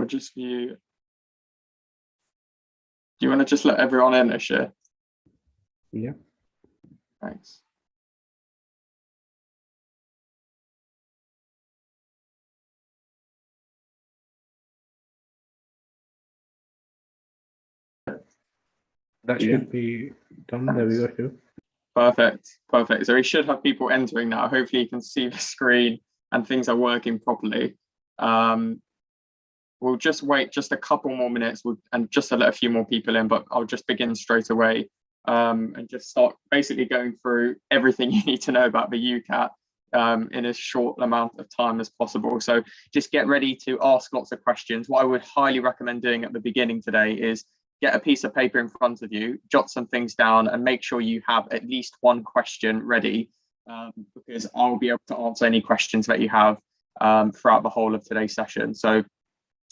I'll just view. Do you want to just let everyone in, Ashir? Yeah. Thanks. That should be done. There we go, too. Perfect. Perfect. So we should have people entering now. Hopefully you can see the screen and things are working properly. We'll just wait just a couple more minutes and just to let a few more people in, but I'll just begin straight away and just start basically going through everything you need to know about the UCAT in as short amount of time as possible. So just get ready to ask lots of questions. What I would highly recommend doing at the beginning today is get a piece of paper in front of you, jot some things down, and make sure you have at least one question ready, because I'll be able to answer any questions that you have throughout the whole of today's session. So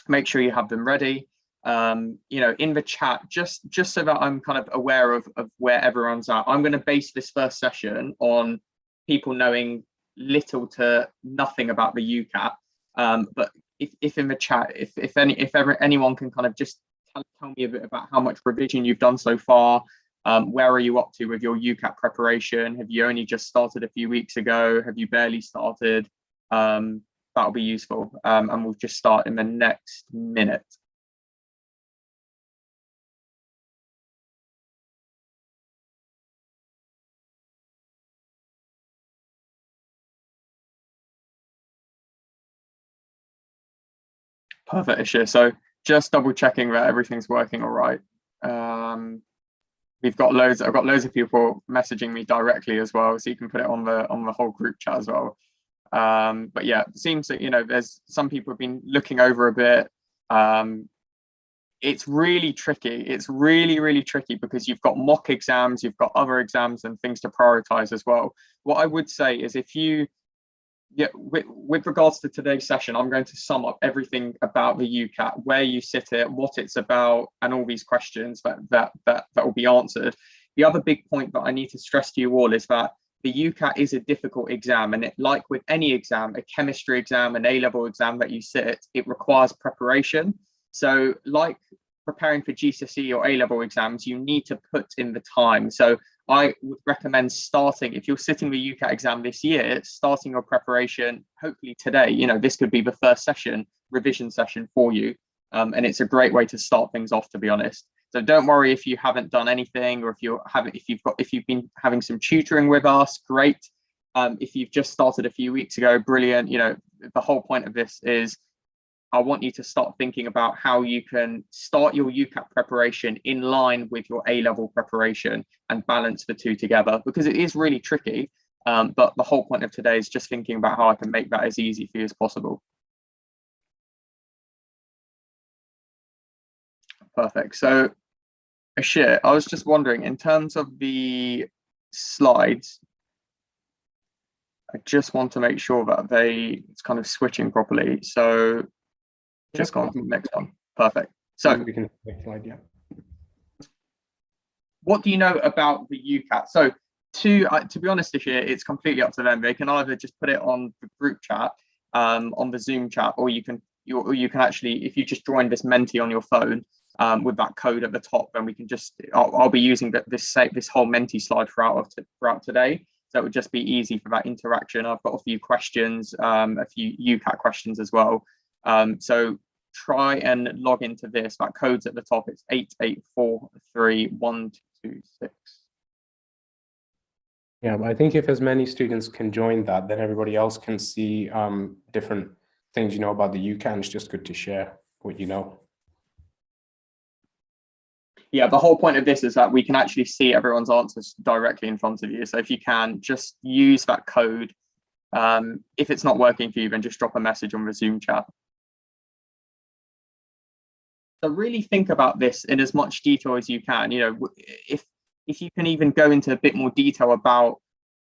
make sure you have them ready. You know, in the chat, just so that I'm kind of aware of where everyone's at. I'm going to base this first session on people knowing little to nothing about the UCAT. But if in the chat, if anyone can kind of just tell me a bit about how much revision you've done so far. Where are you up to with your UCAT preparation? Have you only just started a few weeks ago? Have you barely started? That'll be useful. And we'll just start in the next minute. Perfect, Ashir. So just double checking that everything's working all right. I've got loads of people messaging me directly as well, so you can put it on the whole group chat as well. But yeah, it seems that, you know, there's some people have been looking over a bit. It's really tricky. It's really tricky because you've got mock exams, you've got other exams and things to prioritize as well. What I would say is with regards to today's session, I'm going to sum up everything about the UCAT, where you sit it, what it's about, and all these questions that will be answered. The other big point that I need to stress to you all is that the UCAT is a difficult exam, and like with any exam, a chemistry exam, an A-level exam that you sit, it requires preparation. So like preparing for GCSE or A-level exams, you need to put in the time. So I would recommend starting, if you're sitting the UCAT exam this year, starting your preparation, hopefully today. You know, this could be the first revision session for you. And it's a great way to start things off, to be honest. So don't worry if you haven't done anything, or if you've been having some tutoring with us, great. If you've just started a few weeks ago, brilliant. You know, the whole point of this is I want you to start thinking about how you can start your UCAT preparation in line with your A-level preparation and balance the two together, because it is really tricky. But the whole point of today is just thinking about how I can make that as easy for you as possible. Perfect. So Ashir, I was just wondering, in terms of the slides, I just want to make sure that it's kind of switching properly. So just go on to the next one. Perfect. So we can next slide, yeah. What do you know about the UCAT? So to be honest, this year, it's completely up to them. They can either just put it on the group chat, on the Zoom chat, or you can actually, if you just join this Menti on your phone with that code at the top, then we can just, I'll be using this whole Menti slide throughout today. So it would just be easy for that interaction. I've got a few questions, a few UCAT questions as well. So try and log into this. That code's at the top. It's 8843126. Yeah, but I think if as many students can join that, then everybody else can see different things you know about the UCAT, and it's just good to share what you know. Yeah, the whole point of this is that we can actually see everyone's answers directly in front of you. So if you can, just use that code. If it's not working for you, then just drop a message on the Zoom chat. So really think about this in as much detail as you can. You know, if you can even go into a bit more detail about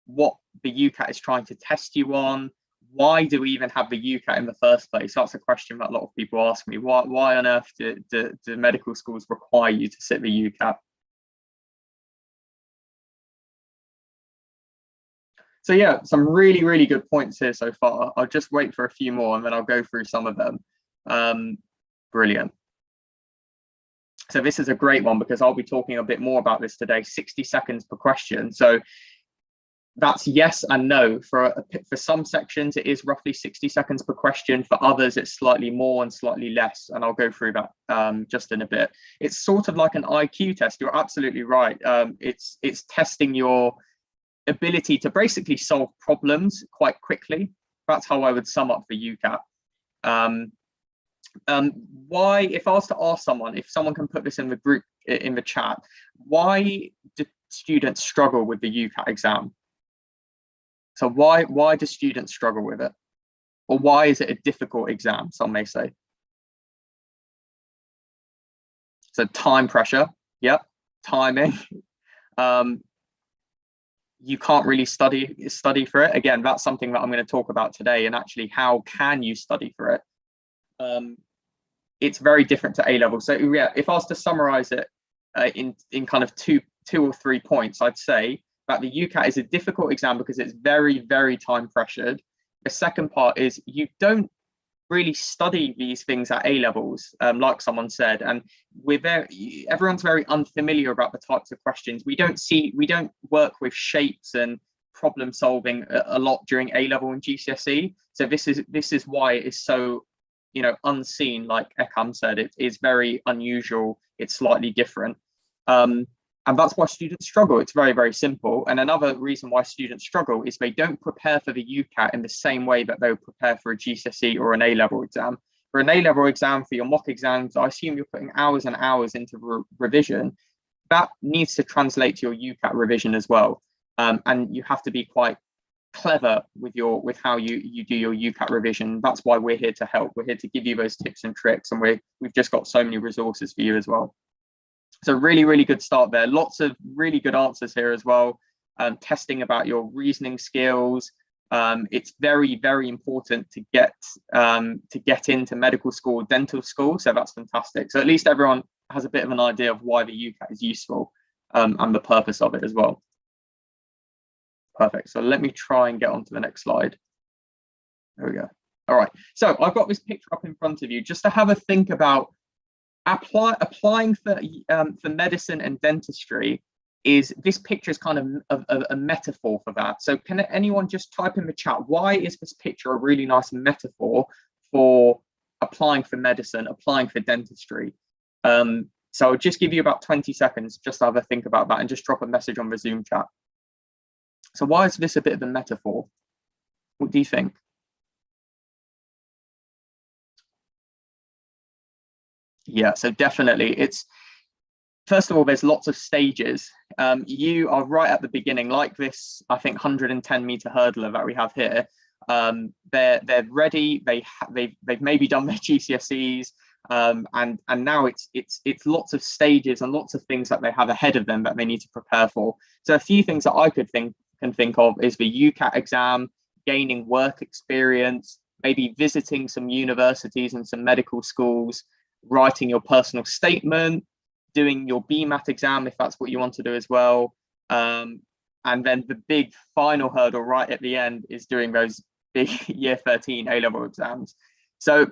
what the UCAT is trying to test you on. Why do we even have the UCAT in the first place? That's a question that a lot of people ask me. Why on earth do medical schools require you to sit the UCAT? So yeah, some really good points here so far. I'll just wait for a few more and then I'll go through some of them. Brilliant. So this is a great one because I'll be talking a bit more about this today. 60 seconds per question. So that's yes and no. For some sections, it is roughly 60 seconds per question. For others, it's slightly more and slightly less. And I'll go through that just in a bit. It's sort of like an IQ test. You're absolutely right. It's testing your ability to basically solve problems quite quickly. That's how I would sum up the UCAT. Why, if I was to ask someone, if someone can put this in the group, in the chat, why do students struggle with the UCAT exam? So why do students struggle with it? Or why is it a difficult exam, some may say? So time pressure, yep, timing. You can't really study for it. Again, that's something that I'm going to talk about today, and actually how can you study for it? It's very different to A-level. So yeah, if I was to summarize it in kind of two or 3 points, I'd say that the UCAT is a difficult exam because it's very, very time pressured. The second part is you don't really study these things at A-levels, like someone said, and everyone's very unfamiliar about the types of questions. We don't work with shapes and problem solving a lot during A-level and GCSE. So this is why it is so, unseen. Like Ekam said, it is very unusual. It's slightly different. And that's why students struggle. It's very, very simple. And another reason why students struggle is they don't prepare for the UCAT in the same way that they would prepare for a GCSE or an A-level exam. For an A-level exam, for your mock exams, I assume you're putting hours and hours into revision. That needs to translate to your UCAT revision as well. And you have to be quite clever with how you do your UCAT revision. That's why we're here to help. We're here to give you those tips and tricks, and we've just got so many resources for you as well. So really, really good start there. Lots of really good answers here as well. Testing about your reasoning skills. It's very, very important to get into medical school, dental school. So that's fantastic. So at least everyone has a bit of an idea of why the UCAT is useful and the purpose of it as well. Perfect. So let me try and get on to the next slide. There we go. All right. So I've got this picture up in front of you just to have a think about applying for medicine and dentistry. This picture is kind of a metaphor for that. So can anyone just type in the chat, why is this picture a really nice metaphor for applying for medicine, applying for dentistry? So I'll just give you about 20 seconds just to have a think about that and just drop a message on the Zoom chat. So why is this a bit of a metaphor? What do you think? Yeah, so definitely first of all, there's lots of stages. You are right at the beginning, like this, I think 110-meter hurdler that we have here. They're ready. They've maybe done their GCSEs, and now it's lots of stages and lots of things that they have ahead of them that they need to prepare for. So a few things that I can think of is the UCAT exam, gaining work experience, maybe visiting some universities and some medical schools, writing your personal statement, doing your BMAT exam if that's what you want to do as well. And then the big final hurdle right at the end is doing those big year 13 A-level exams. So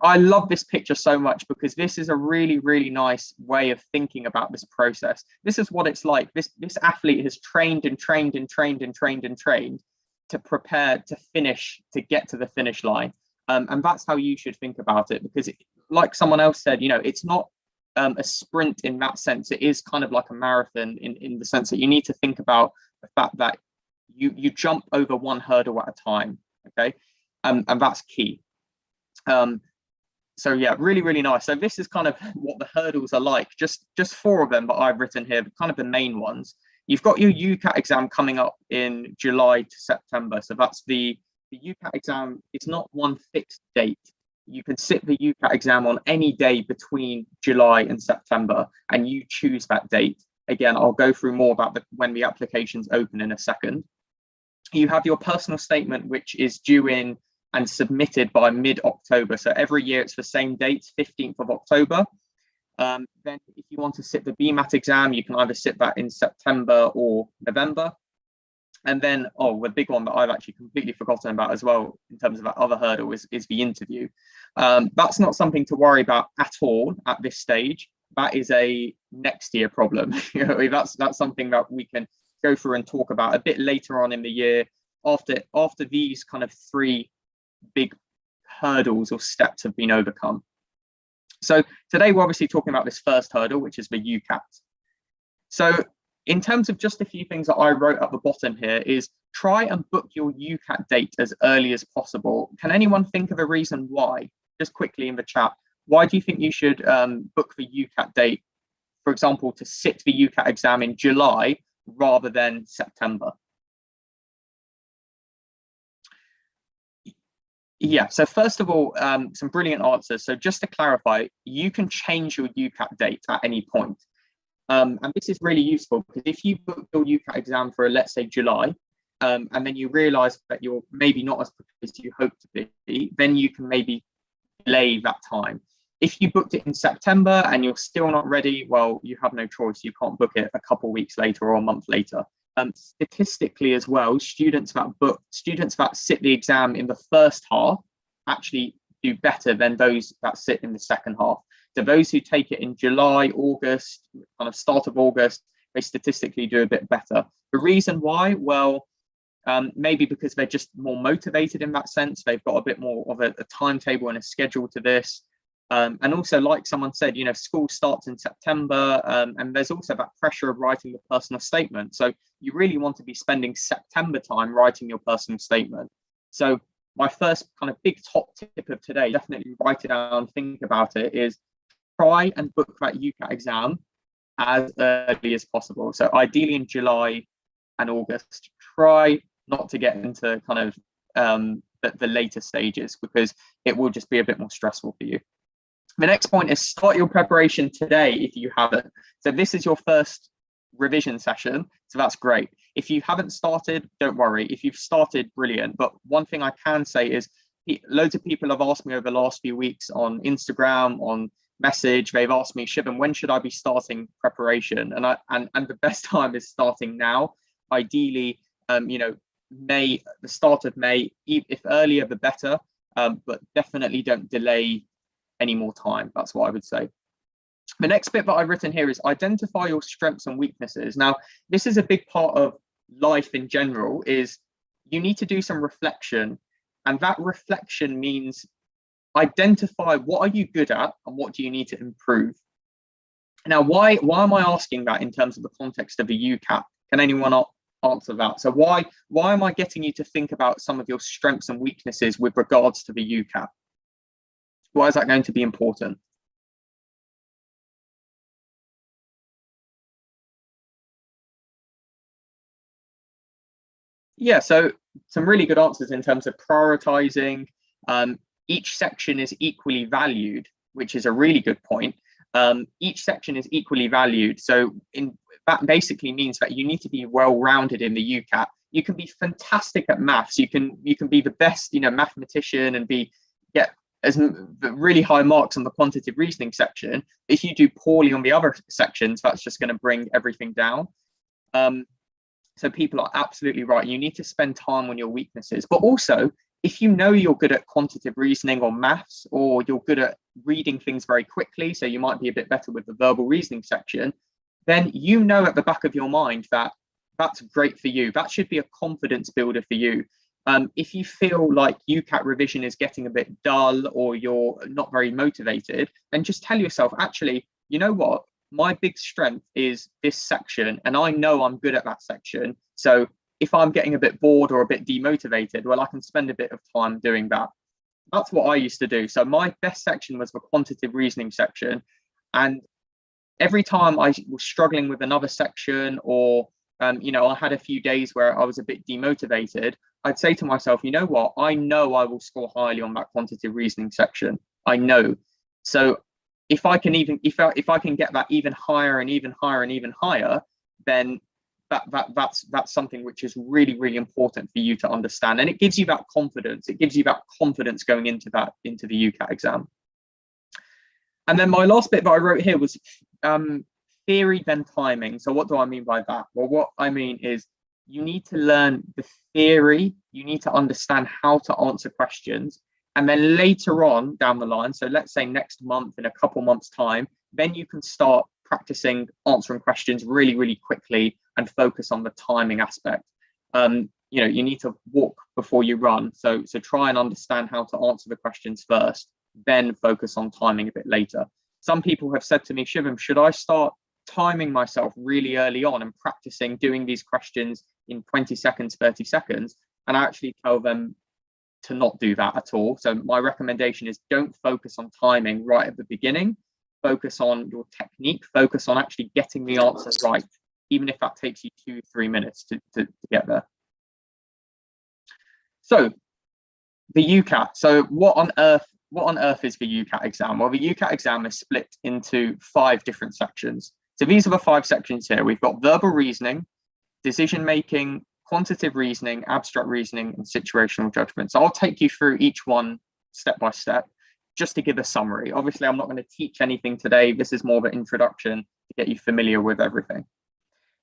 I love this picture so much because this is a really, really nice way of thinking about this process. This is what it's like. This athlete has trained and trained and trained and trained and trained to prepare to finish, to get to the finish line. And that's how you should think about it, because like someone else said, it's not a sprint in that sense. It is kind of like a marathon in the sense that you need to think about the fact that you jump over one hurdle at a time, okay? And that's key. So yeah, really, really nice. So this is kind of what the hurdles are like, just 4 of them that I've written here, kind of the main ones. You've got your UCAT exam coming up in July to September. So that's the UCAT exam. It's not one fixed date. You can sit the UCAT exam on any day between July and September, and you choose that date. Again, I'll go through more about when the applications open in a second. You have your personal statement, which is due in and submitted by mid-October. So every year it's the same date, 15th of October. Then if you want to sit the BMAT exam, you can either sit that in September or November. And then, oh, the big one that I've actually completely forgotten about as well in terms of that other hurdle is the interview. That's not something to worry about at all at this stage. That is a next year problem. That's something that we can go through and talk about a bit later on in the year after these kind of three big hurdles or steps have been overcome. So today we're obviously talking about this first hurdle, which is the UCAT. So in terms of just a few things that I wrote at the bottom here is try and book your UCAT date as early as possible. Can anyone think of a reason why? Just quickly in the chat, why do you think you should book the UCAT date, for example, to sit the UCAT exam in July rather than September? Yeah, so first of all, some brilliant answers. So just to clarify, you can change your UCAT date at any point. And this is really useful because if you book your UCAT exam for, let's say, July, and then you realize that you're maybe not as prepared as you hope to be, then you can maybe delay that time. If you booked it in September and you're still not ready, well, you have no choice. You can't book it a couple of weeks later or a month later. Statistically as well, students that sit the exam in the first half actually do better than those that sit in the second half. So those who take it in July, August, kind of start of August, they statistically do a bit better. The reason why, well, maybe because they're just more motivated in that sense. They've got a bit more of a timetable and a schedule to this. And also, like someone said, school starts in September, and there's also that pressure of writing the personal statement. So you really want to be spending September time writing your personal statement. So my first kind of big top tip of today, definitely write it down, think about it, is try and book that UCAT exam as early as possible. So ideally in July and August, try not to get into kind of the later stages because it will just be a bit more stressful for you. The next point is start your preparation today if you haven't. So this is your first revision session, so that's great. If you haven't started, don't worry. If you've started, brilliant. But one thing I can say is loads of people have asked me over the last few weeks on Instagram, on message, they've asked me, Shivam, when should I be starting preparation? And the best time is starting now. Ideally, May, the start of May, if earlier the better, but definitely don't delay any more time. That's what I would say. The next bit that I've written here is identify your strengths and weaknesses. Now, this is a big part of life in general, is you need to do some reflection, and that reflection means identify what are you good at and what do you need to improve. Now, why am I asking that in terms of the context of the UCAT? Can anyone answer that? So why am I getting you to think about some of your strengths and weaknesses with regards to the UCAT? Why is that going to be important? Yeah, so some really good answers in terms of prioritizing. Each section is equally valued, which is a really good point. Each section is equally valued. So that basically means that you need to be well-rounded in the UCAT. You can be fantastic at maths. You can be the best, mathematician and get as really high marks on the quantitative reasoning section. If you do poorly on the other sections, that's just going to bring everything down. So people are absolutely right. You need to spend time on your weaknesses, but also if you know you're good at quantitative reasoning or maths, or you're good at reading things very quickly, so you might be a bit better with the verbal reasoning section, then at the back of your mind that that's great for you. That should be a confidence builder for you. If you feel like UCAT revision is getting a bit dull or you're not very motivated, then just tell yourself, actually, you know what? My big strength is this section, and I know I'm good at that section. So if I'm getting a bit bored or a bit demotivated, well, I can spend a bit of time doing that. That's what I used to do. So my best section was the quantitative reasoning section. And every time I was struggling with another section, or I had a few days where I was a bit demotivated, I'd say to myself, you know what? I know I will score highly on that quantitative reasoning section. I know. So if I can get that even higher and even higher and even higher, then that's something which is really, really important for you to understand. And it gives you that confidence. It gives you that confidence going into the UCAT exam. And then my last bit that I wrote here was theory then timing. So what do I mean by that? Well, what I mean is you need to learn the theory, you need to understand how to answer questions. And then later on down the line, so let's say next month, in a couple months' time, then you can start practicing answering questions really, really quickly and focus on the timing aspect. You know, you need to walk before you run. So try and understand how to answer the questions first, then focus on timing a bit later. Some people have said to me, Shivam, should I start timing myself really early on and practicing doing these questions in 20 seconds, 30 seconds? And I actually tell them to not do that at all. So my recommendation is don't focus on timing right at the beginning. Focus on your technique, focus on actually getting the answer right, even if that takes you 2-3 minutes to get there. So the UCAT. So what on earth is the UCAT exam? Well, the UCAT exam is split into 5 different sections. So these are the 5 sections here. We've got verbal reasoning, decision making, quantitative reasoning, abstract reasoning, and situational judgment. So I'll take you through each one step by step, just to give a summary. Obviously, I'm not going to teach anything today. This is more of an introduction to get you familiar with everything.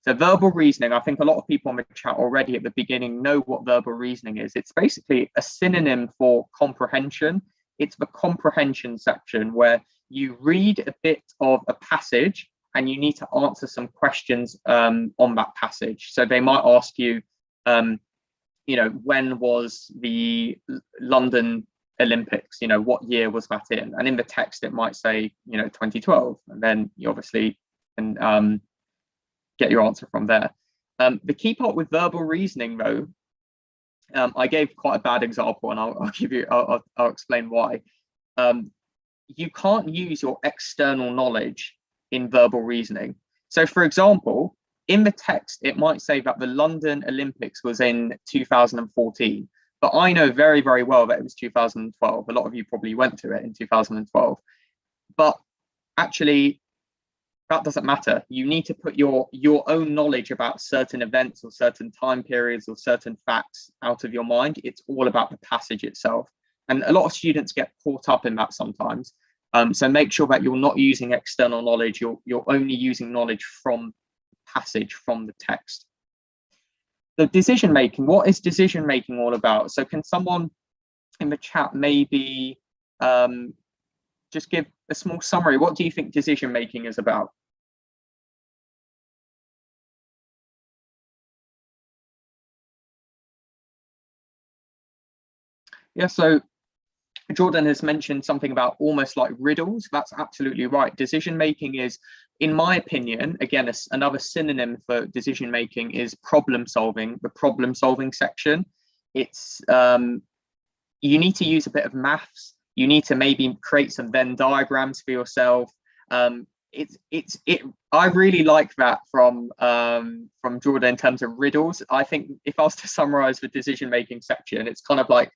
So verbal reasoning, I think a lot of people in the chat already at the beginning know what verbal reasoning is. It's basically a synonym for comprehension. It's the comprehension section where you read a bit of a passage and you need to answer some questions on that passage. So they might ask you, you know, when was the London Olympics? You know, what year was that in? And in the text, it might say, you know, 2012. And then you obviously can get your answer from there. The key part with verbal reasoning, though, I gave quite a bad example, and I'll explain why. You can't use your external knowledge in verbal reasoning. So, for example, in the text, it might say that the London Olympics was in 2014, but I know very, very well that it was 2012. A lot of you probably went to it in 2012, but actually, that doesn't matter. You need to put your own knowledge about certain events or certain time periods or certain facts out of your mind. It's all about the passage itself. And a lot of students get caught up in that sometimes. So make sure that you're not using external knowledge. You're only using knowledge from passage, from the text. So decision making, what is decision making all about? So can someone in the chat maybe just give a small summary? What do you think decision making is about? Yeah, so Jordan has mentioned something about almost like riddles. That's absolutely right. Decision making is, in my opinion, again, another synonym for decision making is problem solving, the problem solving section. It's you need to use a bit of maths. You need to maybe create some Venn diagrams for yourself. I really like that from Jordan in terms of riddles. I think if I was to summarize the decision making section, it's kind of like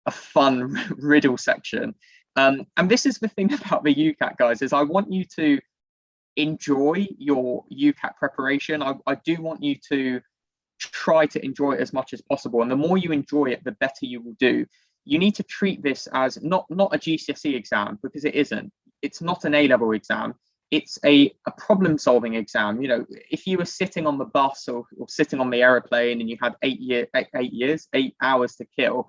a fun riddle section. And this is the thing about the UCAT, guys, is I want you to enjoy your UCAT preparation. I do want you to try to enjoy it as much as possible. And the more you enjoy it, the better you will do. You need to treat this as not a GCSE exam, because it isn't. It's not an A-level exam. It's a problem solving exam. You know, if you were sitting on the bus or sitting on the aeroplane and you had 8 hours to kill,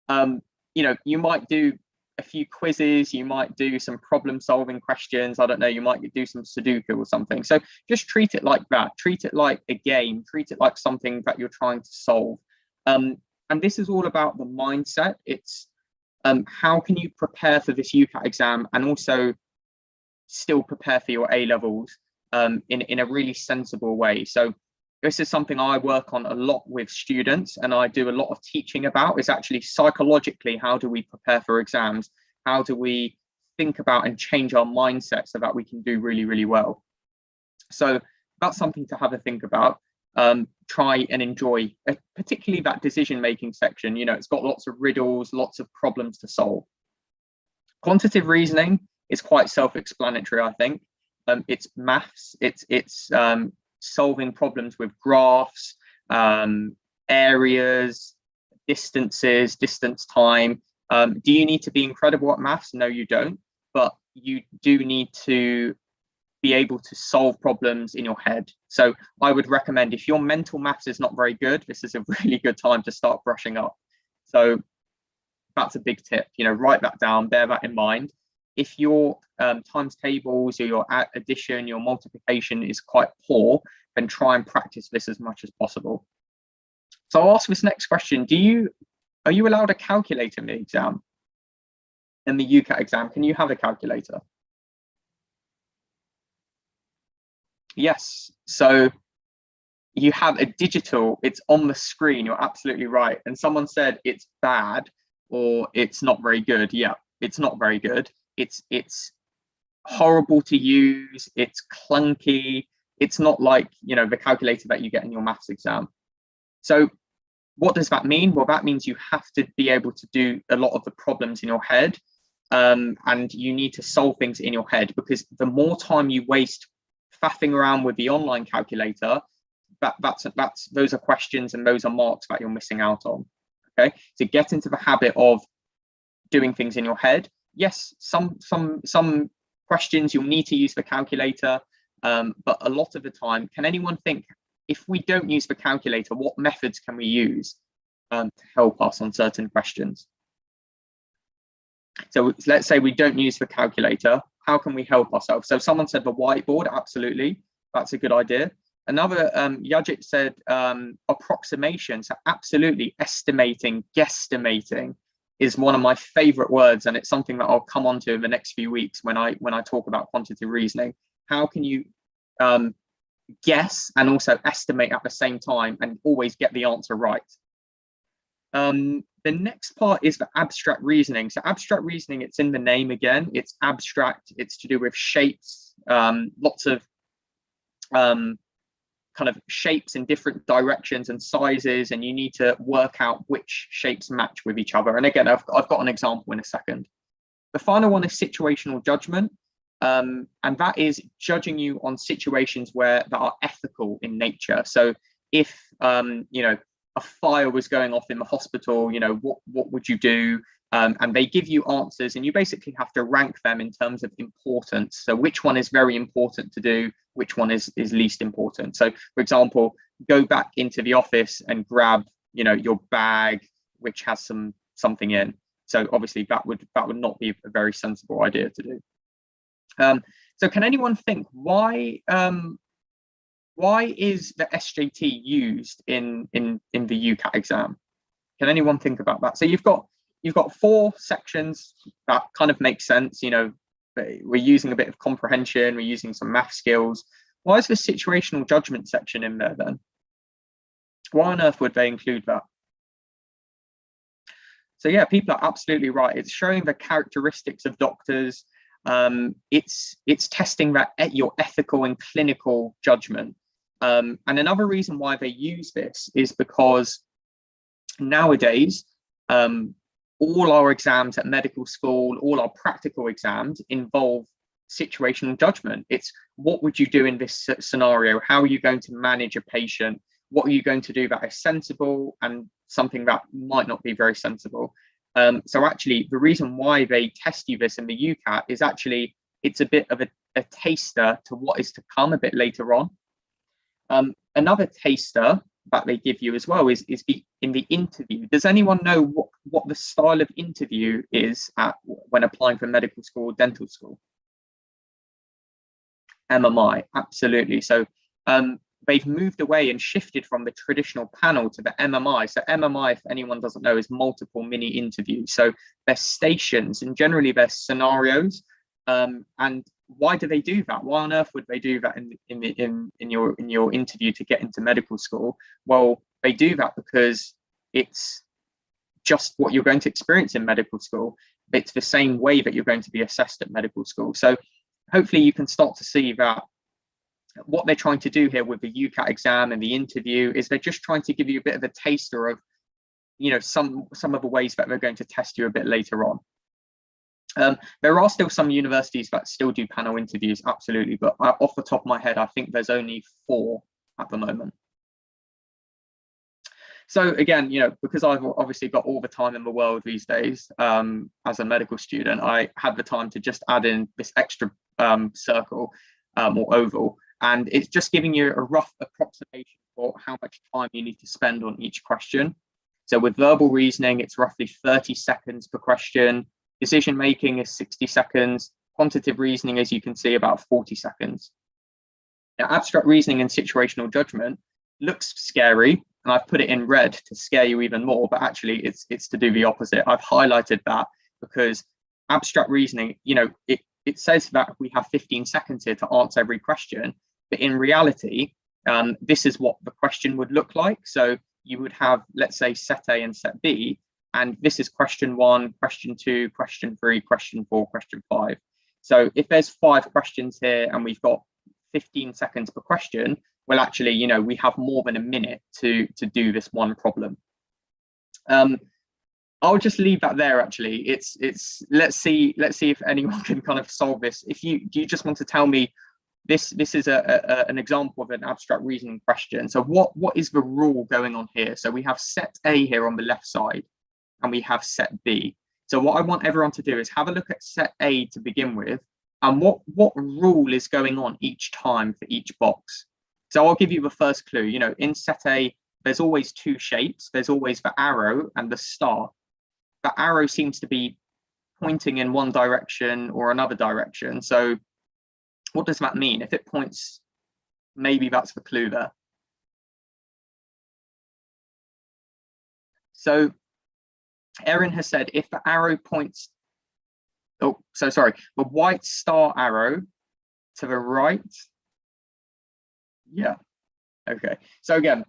you know, you might do a few quizzes, you might do some problem solving questions, I don't know, you might do some Sudoku or something. So just treat it like that, treat it like a game, treat it like something that you're trying to solve. And this is all about the mindset. It's how can you prepare for this UCAT exam and also still prepare for your A-levels in a really sensible way. So this is something I work on a lot with students, and I do a lot of teaching about, is actually psychologically, how do we prepare for exams? How do we think about and change our mindset so that we can do really, really well? So that's something to have a think about. Try and enjoy, particularly that decision-making section. You know, it's got lots of riddles, lots of problems to solve. Quantitative reasoning is quite self-explanatory, I think. It's maths, it's solving problems with graphs, areas, distances, distance time. Do you need to be incredible at maths? No, you don't. But you do need to be able to solve problems in your head. So I would recommend, if your mental maths is not very good, this is a really good time to start brushing up. So that's a big tip, write that down, bear that in mind. If your times tables or your addition, your multiplication is quite poor, then try and practice this as much as possible. So I'll ask this next question. Are you allowed a calculator in the exam? In the UCAT exam, can you have a calculator? Yes. So you have a digital, it's on the screen, you're absolutely right. And someone said it's bad or it's not very good. Yeah, it's not very good. It's horrible to use, it's clunky, it's not like the calculator that you get in your maths exam. So what does that mean? Well, that means you have to be able to do a lot of the problems in your head, and you need to solve things in your head, because the more time you waste faffing around with the online calculator, those are questions and those are marks that you're missing out on. Okay, so get into the habit of doing things in your head. Yes, some questions you'll need to use the calculator, but a lot of the time, can anyone think, if we don't use the calculator, what methods can we use to help us on certain questions? So let's say we don't use the calculator, how can we help ourselves? So someone said the whiteboard, absolutely, that's a good idea. Another, Yajit said approximation, so absolutely, estimating, guesstimating is one of my favorite words, and it's something that I'll come on to in the next few weeks when I talk about quantitative reasoning. How can you guess and also estimate at the same time and always get the answer right? The next part is the abstract reasoning. So abstract reasoning, it's in the name again, it's abstract, it's to do with shapes, lots of kind of shapes in different directions and sizes, and you need to work out which shapes match with each other. And again, I've got an example in a second. The final one is situational judgment, and that is judging you on situations that are ethical in nature. So if a fire was going off in the hospital, what would you do? And they give you answers, and you basically have to rank them in terms of importance. So which one is very important to do, which one is least important. So for example, go back into the office and grab your bag which has something in. So obviously that would not be a very sensible idea to do. So can anyone think why is the SJT used in the UCAT exam? Can anyone think about that? So you've got 4 sections that kind of make sense. We're using a bit of comprehension, we're using some math skills. Why is the situational judgment section in there then? Why on earth would they include that? So yeah, people are absolutely right. It's showing the characteristics of doctors. It's testing that your ethical and clinical judgment. And another reason why they use this is because nowadays, all our exams at medical school, all our practical exams involve situational judgment. It's what would you do in this scenario? How are you going to manage a patient? What are you going to do that is sensible and something that might not be very sensible? So actually, the reason why they test you this in the UCAT is actually, it's a bit of a taster to what is to come a bit later on. Another taster that they give you as well is in the interview. Does anyone know what the style of interview is when applying for medical school or dental school? MMI, absolutely. So they've moved away and shifted from the traditional panel to the MMI. So MMI, if anyone doesn't know, is multiple mini interviews. So they're stations, and generally they're scenarios. And why do they do that? Why on earth would they do that in your interview to get into medical school? Well, they do that because it's just what you're going to experience in medical school. It's the same way that you're going to be assessed at medical school. So hopefully you can start to see that what they're trying to do here with the UCAT exam and the interview is they're just trying to give you a bit of a taster of some of the ways that they're going to test you a bit later on. There are still some universities that still do panel interviews, absolutely, but off the top of my head, I think there's only 4 at the moment. So again, because I've obviously got all the time in the world these days, as a medical student, I had the time to just add in this extra circle. or oval. And it's just giving you a rough approximation for how much time you need to spend on each question. So with verbal reasoning, it's roughly 30 seconds per question. Decision making is 60 seconds. Quantitative reasoning, as you can see, about 40 seconds. Now, abstract reasoning and situational judgment looks scary, and I've put it in red to scare you even more, but actually it's to do the opposite. I've highlighted that because abstract reasoning, it says that we have 15 seconds here to answer every question, but in reality, this is what the question would look like. So you would have, let's say, set A and set B, and this is question 1, question 2, question 3, question 4, question 5. So if there's 5 questions here and we've got 15 seconds per question, well, actually, we have more than a minute to do this one problem. I'll just leave that there. Actually, it's let's see if anyone can kind of solve this. Do you just want to tell me this is an example of an abstract reasoning question. So what is the rule going on here? So we have set A here on the left side, and we have set B. So what I want everyone to do is have a look at set A to begin with, and what rule is going on each time for each box. So I'll give you the first clue. In set A, there's always 2 shapes. There's always the arrow and the star. The arrow seems to be pointing in one direction or another direction. So what does that mean? If it points, maybe that's the clue there. So Erin has said if the arrow points, the white star arrow to the right. Yeah, okay. So again,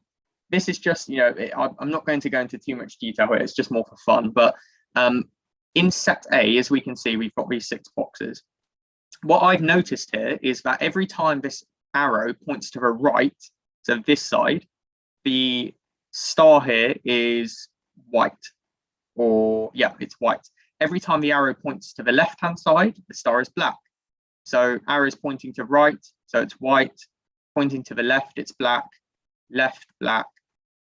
this is just, I'm not going to go into too much detail here. It's just more for fun. But in set A, as we can see, we've got these 6 boxes. What I've noticed here is that every time this arrow points to the right, so this side, the star here is white, or yeah, it's white. Every time the arrow points to the left-hand side, the star is black. So arrow is pointing to right, so it's white. Pointing to the left, it's black. Left, black.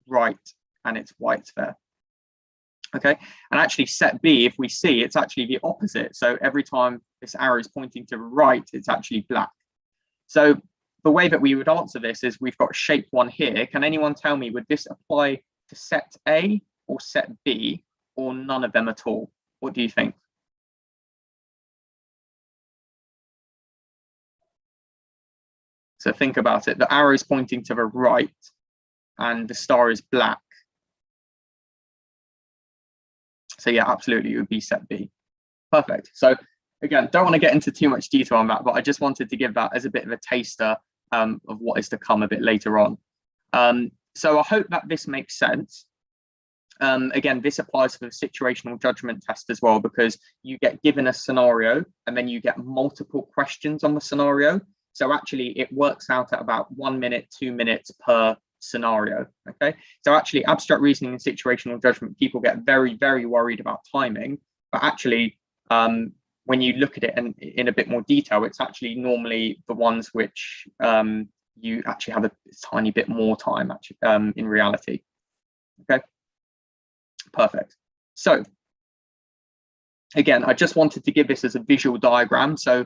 Right, and it's white there. Okay, and actually set B, if we see, it's actually the opposite. So every time this arrow is pointing to the right, it's actually black. So the way that we would answer this is we've got shape 1 here. Can anyone tell me, would this apply to set A or set B, or none of them at all? What do you think? So think about it. The arrow is pointing to the right and the star is black. So yeah, absolutely, it would be set B. Perfect. So again, don't want to get into too much detail on that, but I just wanted to give that as a bit of a taster of what is to come a bit later on. So I hope that this makes sense. Again, this applies for the situational judgment test as well, because you get given a scenario and then you get multiple questions on the scenario. So actually it works out at about 1 minute, 2 minutes per scenario. Okay, so actually abstract reasoning and situational judgment, people get very, very worried about timing, but actually when you look at it in a bit more detail, it's actually normally the ones which you actually have a tiny bit more time actually in reality. Okay, perfect. So again, I just wanted to give this as a visual diagram. So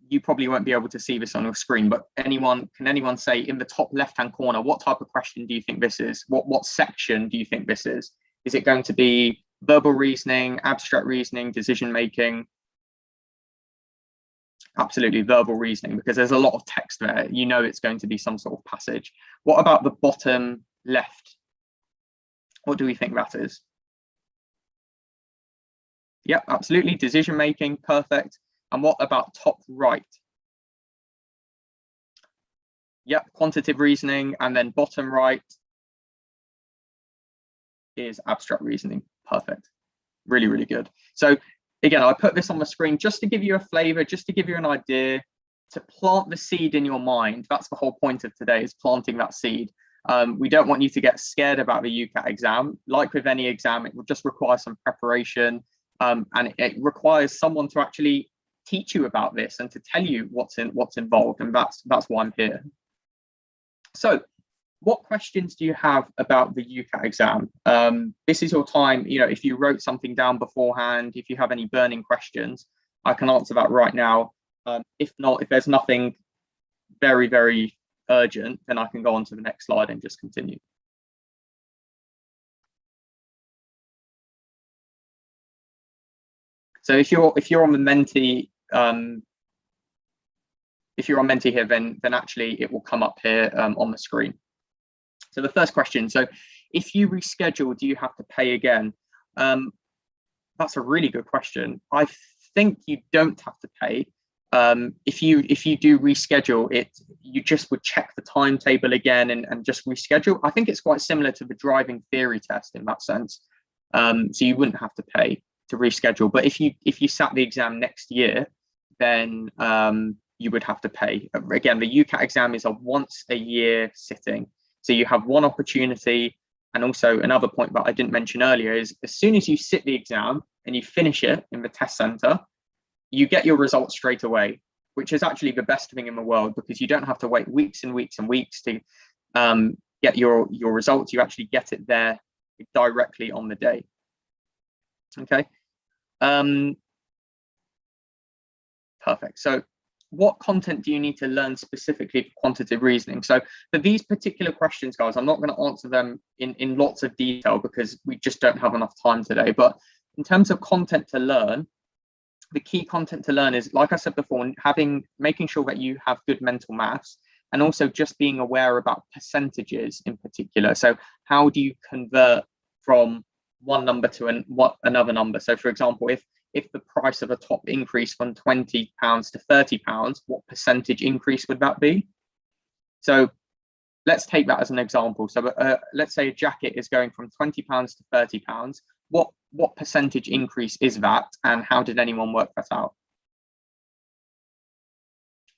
you probably won't be able to see this on your screen, but can anyone say in the top left-hand corner, what type of question do you think this is? What section do you think this is? Is it going to be verbal reasoning, abstract reasoning, decision making? Absolutely verbal reasoning, because there's a lot of text there. It's going to be some sort of passage. What about the bottom left? What do we think that is? Yep, absolutely, decision making, perfect. And what about top right? Yep, quantitative reasoning. And then bottom right is abstract reasoning. Perfect. Really, really good. So again, I put this on the screen just to give you a flavor, just to give you an idea, to plant the seed in your mind. That's the whole point of today, is planting that seed. We don't want you to get scared about the UCAT exam. Like with any exam, it will just require some preparation, and it requires someone to actually teach you about this and to tell you what's involved, and that's why I'm here. So what questions do you have about the UCAT exam? This is your time. If you wrote something down beforehand, if you have any burning questions, I can answer that right now. If not, if there's nothing very, very urgent, then I can go on to the next slide and just continue. So if you're on the Menti, if you're on Menti here, then actually it will come up here on the screen. So the first question, so if you reschedule, do you have to pay again? That's a really good question. I think you don't have to pay. If you do reschedule it, you just would check the timetable again and just reschedule. I think it's quite similar to the driving theory test in that sense. So you wouldn't have to pay to reschedule. But if you sat the exam next year, then you would have to pay. Again, the UCAT exam is a once a year sitting. So you have one opportunity. And also another point that I didn't mention earlier is as soon as you sit the exam and you finish it in the test center, you get your results straight away, which is actually the best thing in the world because you don't have to wait weeks and weeks and weeks to get your results. You actually get it there directly on the day. Okay. Perfect. So what content do you need to learn specifically for quantitative reasoning? So for these particular questions, guys, I'm not going to answer them in lots of detail because we just don't have enough time today. But in terms of content to learn, the key content to learn is, like I said before, making sure that you have good mental maths and also just being aware about percentages in particular. So how do you convert from one number to another number? So for example, if the price of a top increased from £20 to £30, what percentage increase would that be? So let's take that as an example. So let's say a jacket is going from £20 to £30. What percentage increase is that, and how did anyone work that out?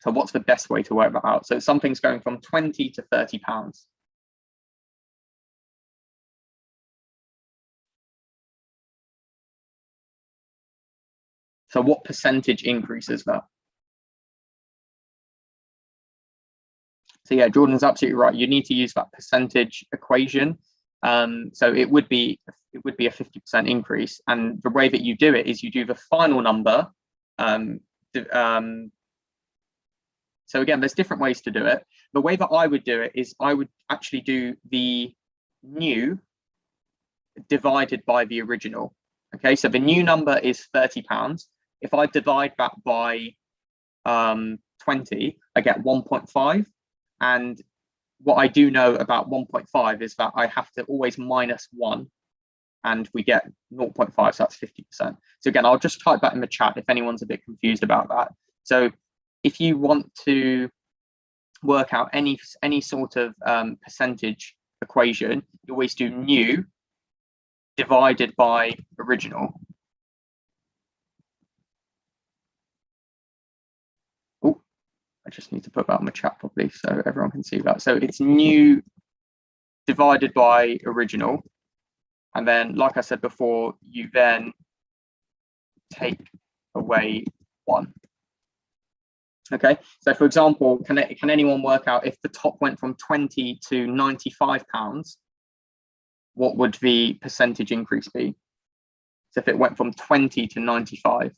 So what's the best way to work that out? So something's going from £20 to £30. So what percentage increase is that? So yeah, Jordan's absolutely right. You need to use that percentage equation. So it would be a 50% increase. And the way that you do it is you do the final number. So again, there's different ways to do it. The way that I would do it is I would actually do the new divided by the original. Okay, so the new number is £30. If I divide that by 20, I get 1.5. And what I do know about 1.5 is that I have to always minus 1, and we get 0.5, so that's 50%. So again, I'll just type that in the chat if anyone's a bit confused about that. So if you want to work out any sort of percentage equation, you always do new divided by original. Oh, I just need to put that in the chat properly so everyone can see that. So it's new divided by original. And then, like I said before, you then take away 1. Okay, so for example, can anyone work out if the top went from 20 to £95, what would the percentage increase be? So if it went from 20 to 95.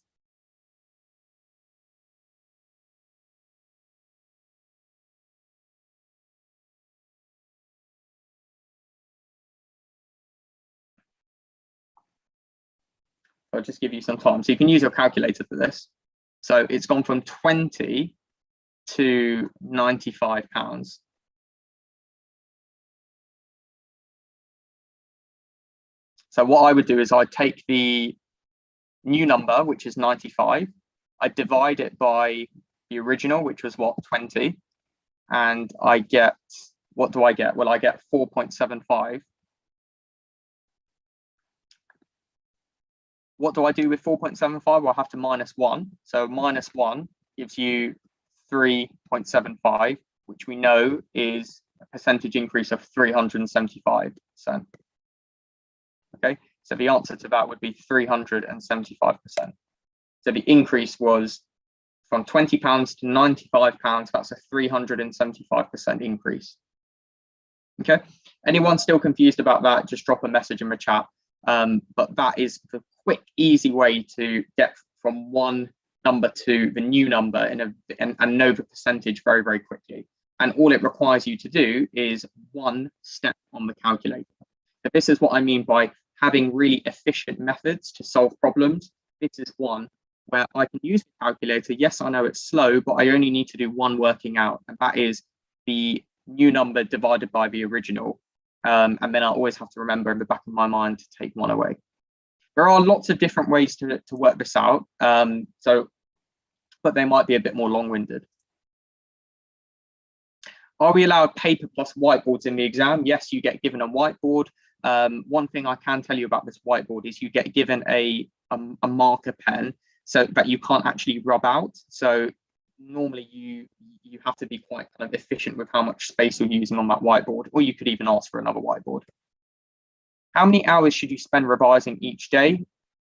I'll just give you some time. So you can use your calculator for this. So it's gone from 20 to £95. So what I would do is I'd take the new number, which is 95. I divide it by the original, which was what, 20. And I get, what do I get? Well, I get 4.75. What do I do with 4.75? Well, I have to minus 1. So minus 1 gives you 3.75, which we know is a percentage increase of 375%. Okay, so the answer to that would be 375%. So the increase was from £20 to £95. That's a 375% increase. Okay, anyone still confused about that? Just drop a message in the chat. But that is the quick, easy way to get from one number to the new number and know the percentage very, very quickly. And all it requires you to do is one step on the calculator. So this is what I mean by having really efficient methods to solve problems. This is one where I can use the calculator. Yes, I know it's slow, but I only need to do one working out, and that is the new number divided by the original. And then I always have to remember in the back of my mind to take one away. There are lots of different ways to work this out, but they might be a bit more long-winded. Are we allowed paper plus whiteboards in the exam? Yes, you get given a whiteboard. One thing I can tell you about this whiteboard is you get given a marker pen so that you can't actually rub out. So normally you have to be quite kind of efficient with how much space you're using on that whiteboard, or you could even ask for another whiteboard. How many hours should you spend revising each day?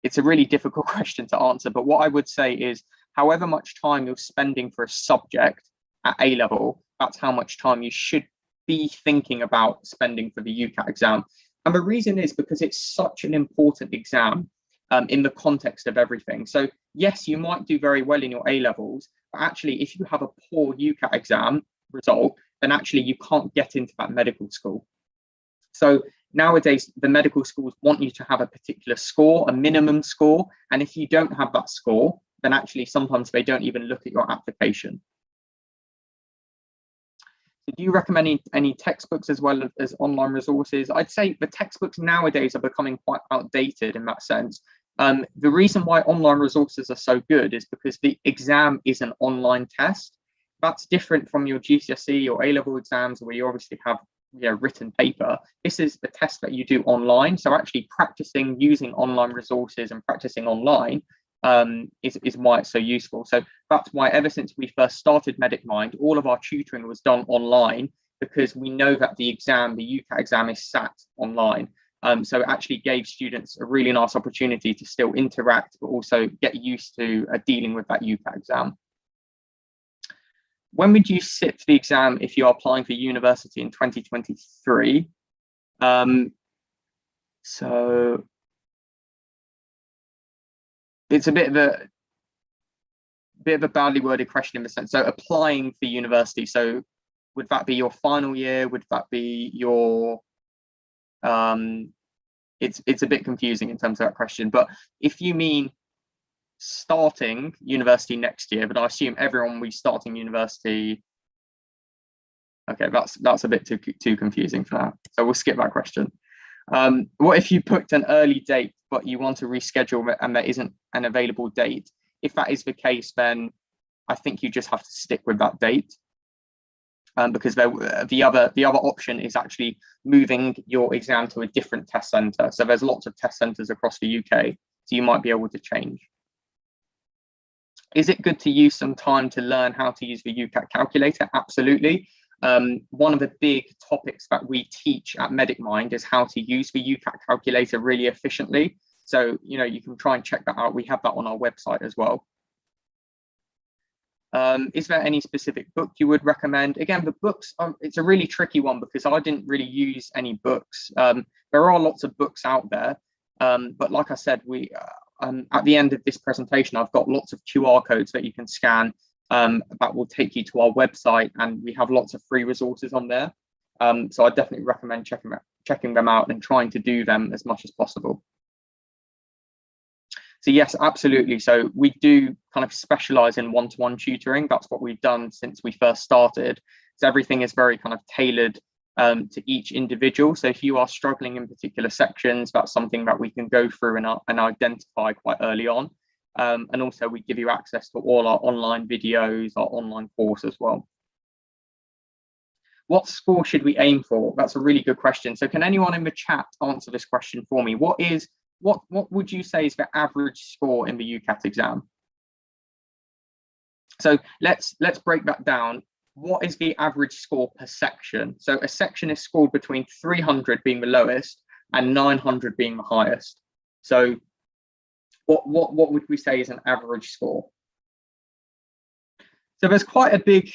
It's a really difficult question to answer, but what I would say is however much time you're spending for a subject at A level, that's how much time you should be thinking about spending for the UCAT exam. And the reason is because it's such an important exam in the context of everything. So yes, you might do very well in your A levels, but actually if you have a poor UCAT exam result, then actually you can't get into that medical school. So nowadays, the medical schools want you to have a particular score, a minimum score. And if you don't have that score, then actually sometimes they don't even look at your application. So do you recommend any textbooks as well as online resources? I'd say the textbooks nowadays are becoming quite outdated in that sense. The reason why online resources are so good is because the exam is an online test. That's different from your GCSE or A-level exams where you obviously have written paper. This is the test that you do online. So actually practicing using online resources and practicing online is why it's so useful. So that's why ever since we first started MedicMind, all of our tutoring was done online, because we know that the exam, the UCAT exam, is sat online. So it actually gave students a really nice opportunity to still interact, but also get used to dealing with that UCAT exam. When would you sit for the exam if you are applying for university in 2023? So it's a bit of a badly worded question in the sense. So applying for university, so would that be your final year? Would that be your it's a bit confusing in terms of that question, but if you mean starting university next year, but I assume everyone will be starting university. Okay, that's a bit too confusing for that. So we'll skip that question. What if you picked an early date, but you want to reschedule and there isn't an available date? If that is the case, then I think you just have to stick with that date. Because the other option is actually moving your exam to a different test center. So there's lots of test centers across the UK, so you might be able to change. Is it good to use some time to learn how to use the UCAT calculator? Absolutely. One of the big topics that we teach at MedicMind is how to use the UCAT calculator really efficiently. So, you can try and check that out. We have that on our website as well. Is there any specific book you would recommend? Again, the books, it's a really tricky one because I didn't really use any books. There are lots of books out there, but like I said, at the end of this presentation, I've got lots of QR codes that you can scan that will take you to our website, and we have lots of free resources on there. So I definitely recommend checking them out and trying to do them as much as possible. So yes, absolutely. So we do kind of specialize in one-to-one tutoring. That's what we've done since we first started. So everything is very kind of tailored to each individual. So if you are struggling in particular sections, that's something that we can go through and identify quite early on. And also we give you access to all our online videos, our online course as well. What score should we aim for? That's a really good question. So can anyone in the chat answer this question for me? What would you say is the average score in the UCAT exam? So let's break that down. What is the average score per section? So a section is scored between 300 being the lowest and 900 being the highest. So what would we say is an average score? So there's quite a big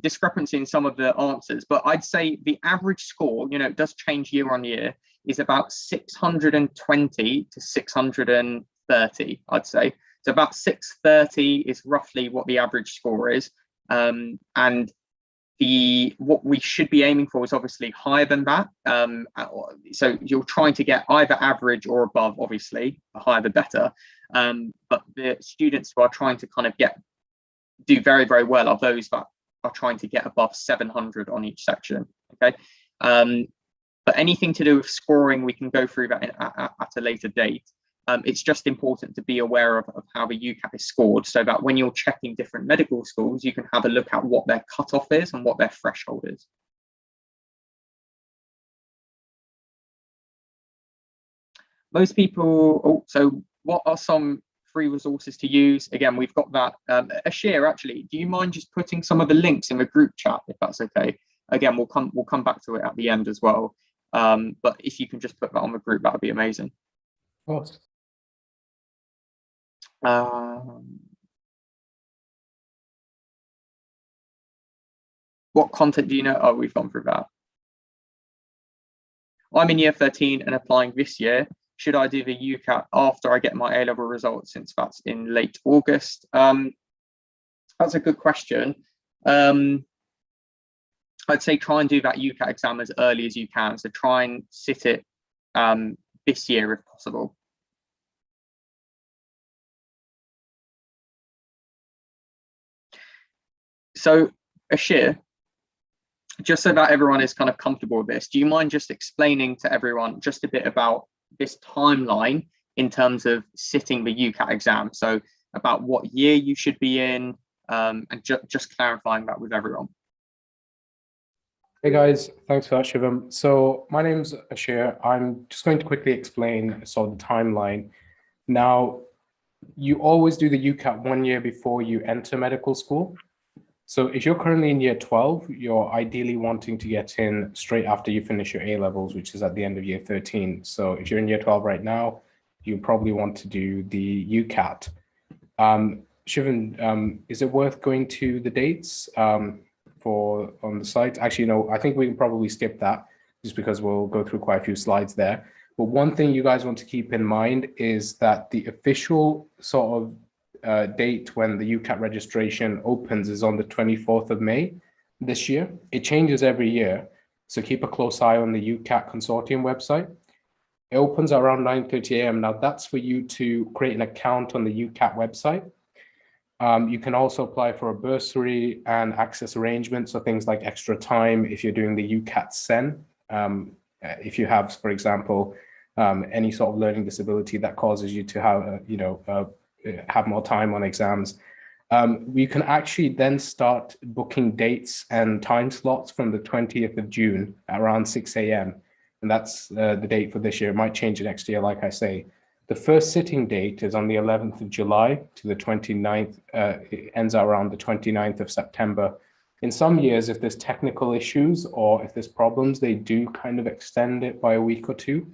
discrepancy in some of the answers, but I'd say the average score, it does change year on year, is about 620 to 630, I'd say. So about 630 is roughly what the average score is. And what we should be aiming for is obviously higher than that. So you're trying to get either average or above, obviously, the higher the better. But the students who are trying to kind of do very, very well are those that are trying to get above 700 on each section. Okay. But anything to do with scoring, we can go through that at a later date. It's just important to be aware of how the UCAT is scored, so that when you're checking different medical schools, you can have a look at what their cutoff is and what their threshold is. Most people, so what are some free resources to use? Again, we've got that. Ashir, actually, do you mind just putting some of the links in the group chat, if that's okay? Again, we'll come back to it at the end as well. But if you can just put that on the group, that would be amazing. Of course. What content do you know? Oh, we've gone through that. I'm in year 13 and applying this year. Should I do the UCAT after I get my A-level results, since that's in late August? That's a good question. I'd say try and do that UCAT exam as early as you can. So try and sit it this year if possible. So Ashir, just so that everyone is kind of comfortable with this, do you mind just explaining to everyone just a bit about this timeline in terms of sitting the UCAT exam? So about what year you should be in, and just clarifying that with everyone. Hey guys, thanks for that, Shivam. So my name's Ashir. I'm just going to quickly explain sort of the timeline. Now, you always do the UCAT 1 year before you enter medical school. So if you're currently in year 12, you're ideally wanting to get in straight after you finish your A-levels, which is at the end of year 13. So if you're in year 12 right now, you probably want to do the UCAT. Shivan, is it worth going to the dates on the site? Actually, no, I think we can probably skip that just because we'll go through quite a few slides there. But one thing you guys want to keep in mind is that the official sort of date when the UCAT registration opens is on the 24th of May this year. It changes every year, so keep a close eye on the UCAT consortium website. It opens around 9:30 a.m. Now that's for you to create an account on the UCAT website. You can also apply for a bursary and access arrangements, so things like extra time if you're doing the UCAT SEN. If you have, for example, any sort of learning disability that causes you to have, have more time on exams. We can actually then start booking dates and time slots from the 20th of June around 6 a.m. And that's the date for this year. It might change next year, like I say. The first sitting date is on the 11th of July to the 29th. It ends around the 29th of September. In some years, if there's technical issues or if there's problems, they do kind of extend it by a week or two.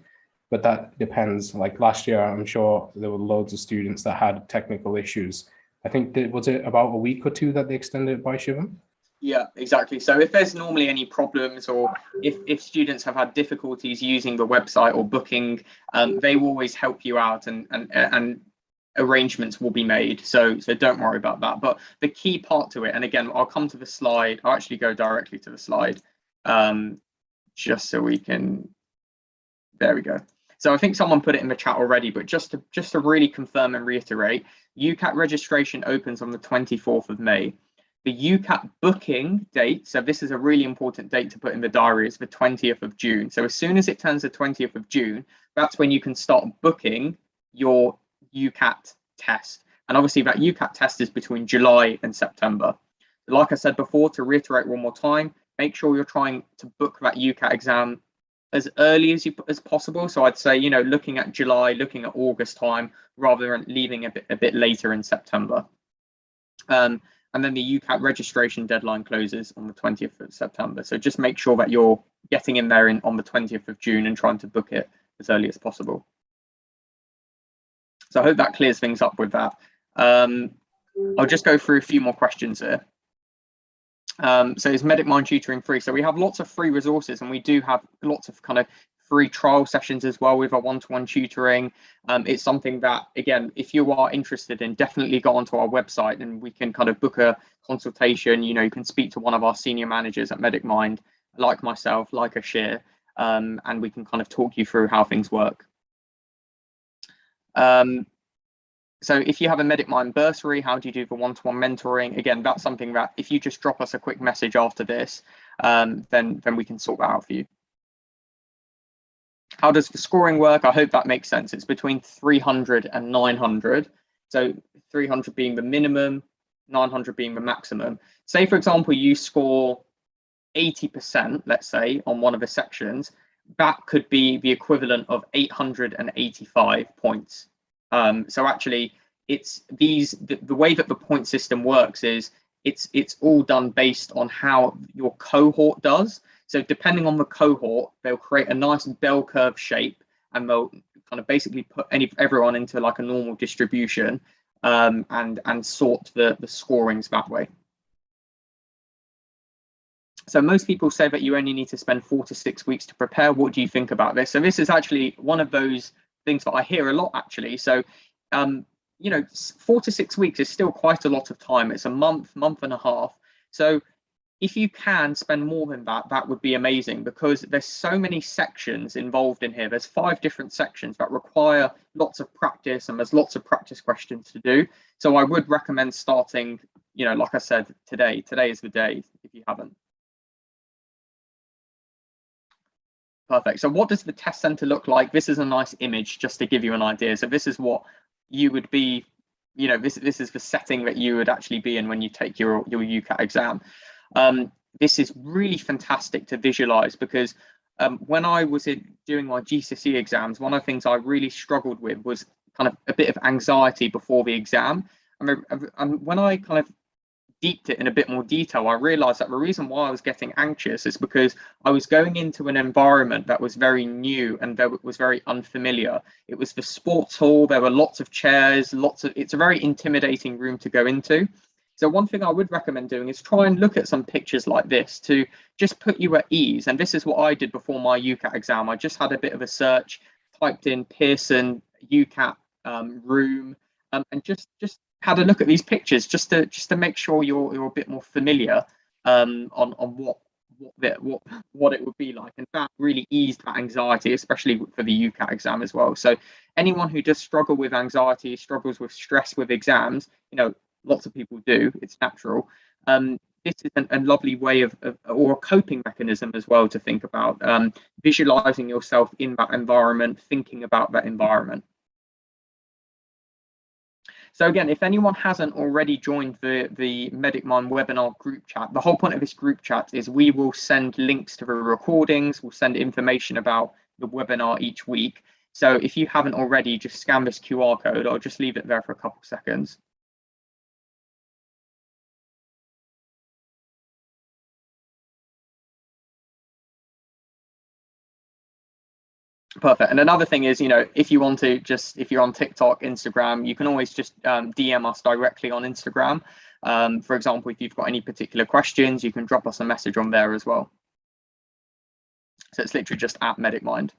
But that depends. Like last year, I'm sure there were loads of students that had technical issues. I think was it about a week or two that they extended it by, Shivam? Yeah, exactly. So if there's normally any problems, or if students have had difficulties using the website or booking, they will always help you out, and arrangements will be made. So don't worry about that. But the key part to it, and again, I'll come to the slide. I'll actually go directly to the slide, just so we can. There we go. So I think someone put it in the chat already, but just to really confirm and reiterate, UCAT registration opens on the 24th of May. The UCAT booking date, so this is a really important date to put in the diary, is the 20th of June. So as soon as it turns the 20th of June, that's when you can start booking your UCAT test. And obviously that UCAT test is between July and September. Like I said before, to reiterate one more time, make sure you're trying to book that UCAT exam as early as possible. So I'd say, looking at July, looking at August time, rather than leaving a bit later in September. And then the UCAT registration deadline closes on the 20th of September. So just make sure that you're getting in there on the 20th of June and trying to book it as early as possible. So I hope that clears things up with that. I'll just go through a few more questions here. So is Medic Mind tutoring free? So we have lots of free resources, and we do have lots of kind of free trial sessions as well with our one-to-one tutoring. It's something that, again, if you are interested in, definitely go onto our website and we can kind of book a consultation. You know, you can speak to one of our senior managers at MedicMind, like myself, like Ashir, and we can kind of talk you through how things work. So if you have a MedicMind bursary, how do you do the one-to-one mentoring? Again, that's something that if you just drop us a quick message after this, then we can sort that out for you. How does the scoring work? I hope that makes sense. It's between 300 and 900. So 300 being the minimum, 900 being the maximum. Say, for example, you score 80%, let's say, on one of the sections, that could be the equivalent of 885 points. So actually, it's the way that the point system works is it's all done based on how your cohort does. So depending on the cohort, they'll create a nice bell curve shape, and they'll kind of basically put everyone into like a normal distribution, and sort the scorings that way. So most people say that you only need to spend 4 to 6 weeks to prepare. What do you think about this? So this is actually one of those things that I hear a lot, actually. So, you know, 4 to 6 weeks is still quite a lot of time. It's a month and a half. So if you can spend more than that, that would be amazing, because there's so many sections involved in here. There's 5 different sections that require lots of practice, and there's lots of practice questions to do. So I would recommend starting, you know, like I said, today. Today is the day if you haven't. Perfect. So what does the test center look like? This is a nice image just to give you an idea. So this is what you would be, you know, this is the setting that you would actually be in when you take your UCAT exam. This is really fantastic to visualize, because when I was doing my GCSE exams, one of the things I really struggled with was kind of a bit of anxiety before the exam. And when I kind of deeped it in a bit more detail, I realized that the reason why I was getting anxious is because I was going into an environment that was very new and that was very unfamiliar. It was the sports hall. There were lots of chairs, it's a very intimidating room to go into. So one thing I would recommend doing is try and look at some pictures like this to just put you at ease. And this is what I did before my UCAT exam. I just had a bit of a search, typed in Pearson UCAT room, and just had a look at these pictures just to make sure you're a bit more familiar on what it would be like, and that really eased that anxiety, especially for the UCAT exam as well. So anyone who does struggle with anxiety, struggles with stress with exams, you know, lots of people do, it's natural. This is a lovely way or a coping mechanism as well to think about, visualizing yourself in that environment, thinking about that environment. So again, if anyone hasn't already joined the MedicMind webinar group chat, the whole point of this group chat is we will send links to the recordings, we'll send information about the webinar each week. So if you haven't already, just scan this QR code. I'll just leave it there for a couple of seconds. Perfect. And another thing is, you know, if you want to if you're on TikTok, Instagram, you can always just DM us directly on Instagram. For example, if you've got any particular questions, you can drop us a message on there as well. So it's literally just at MedicMind.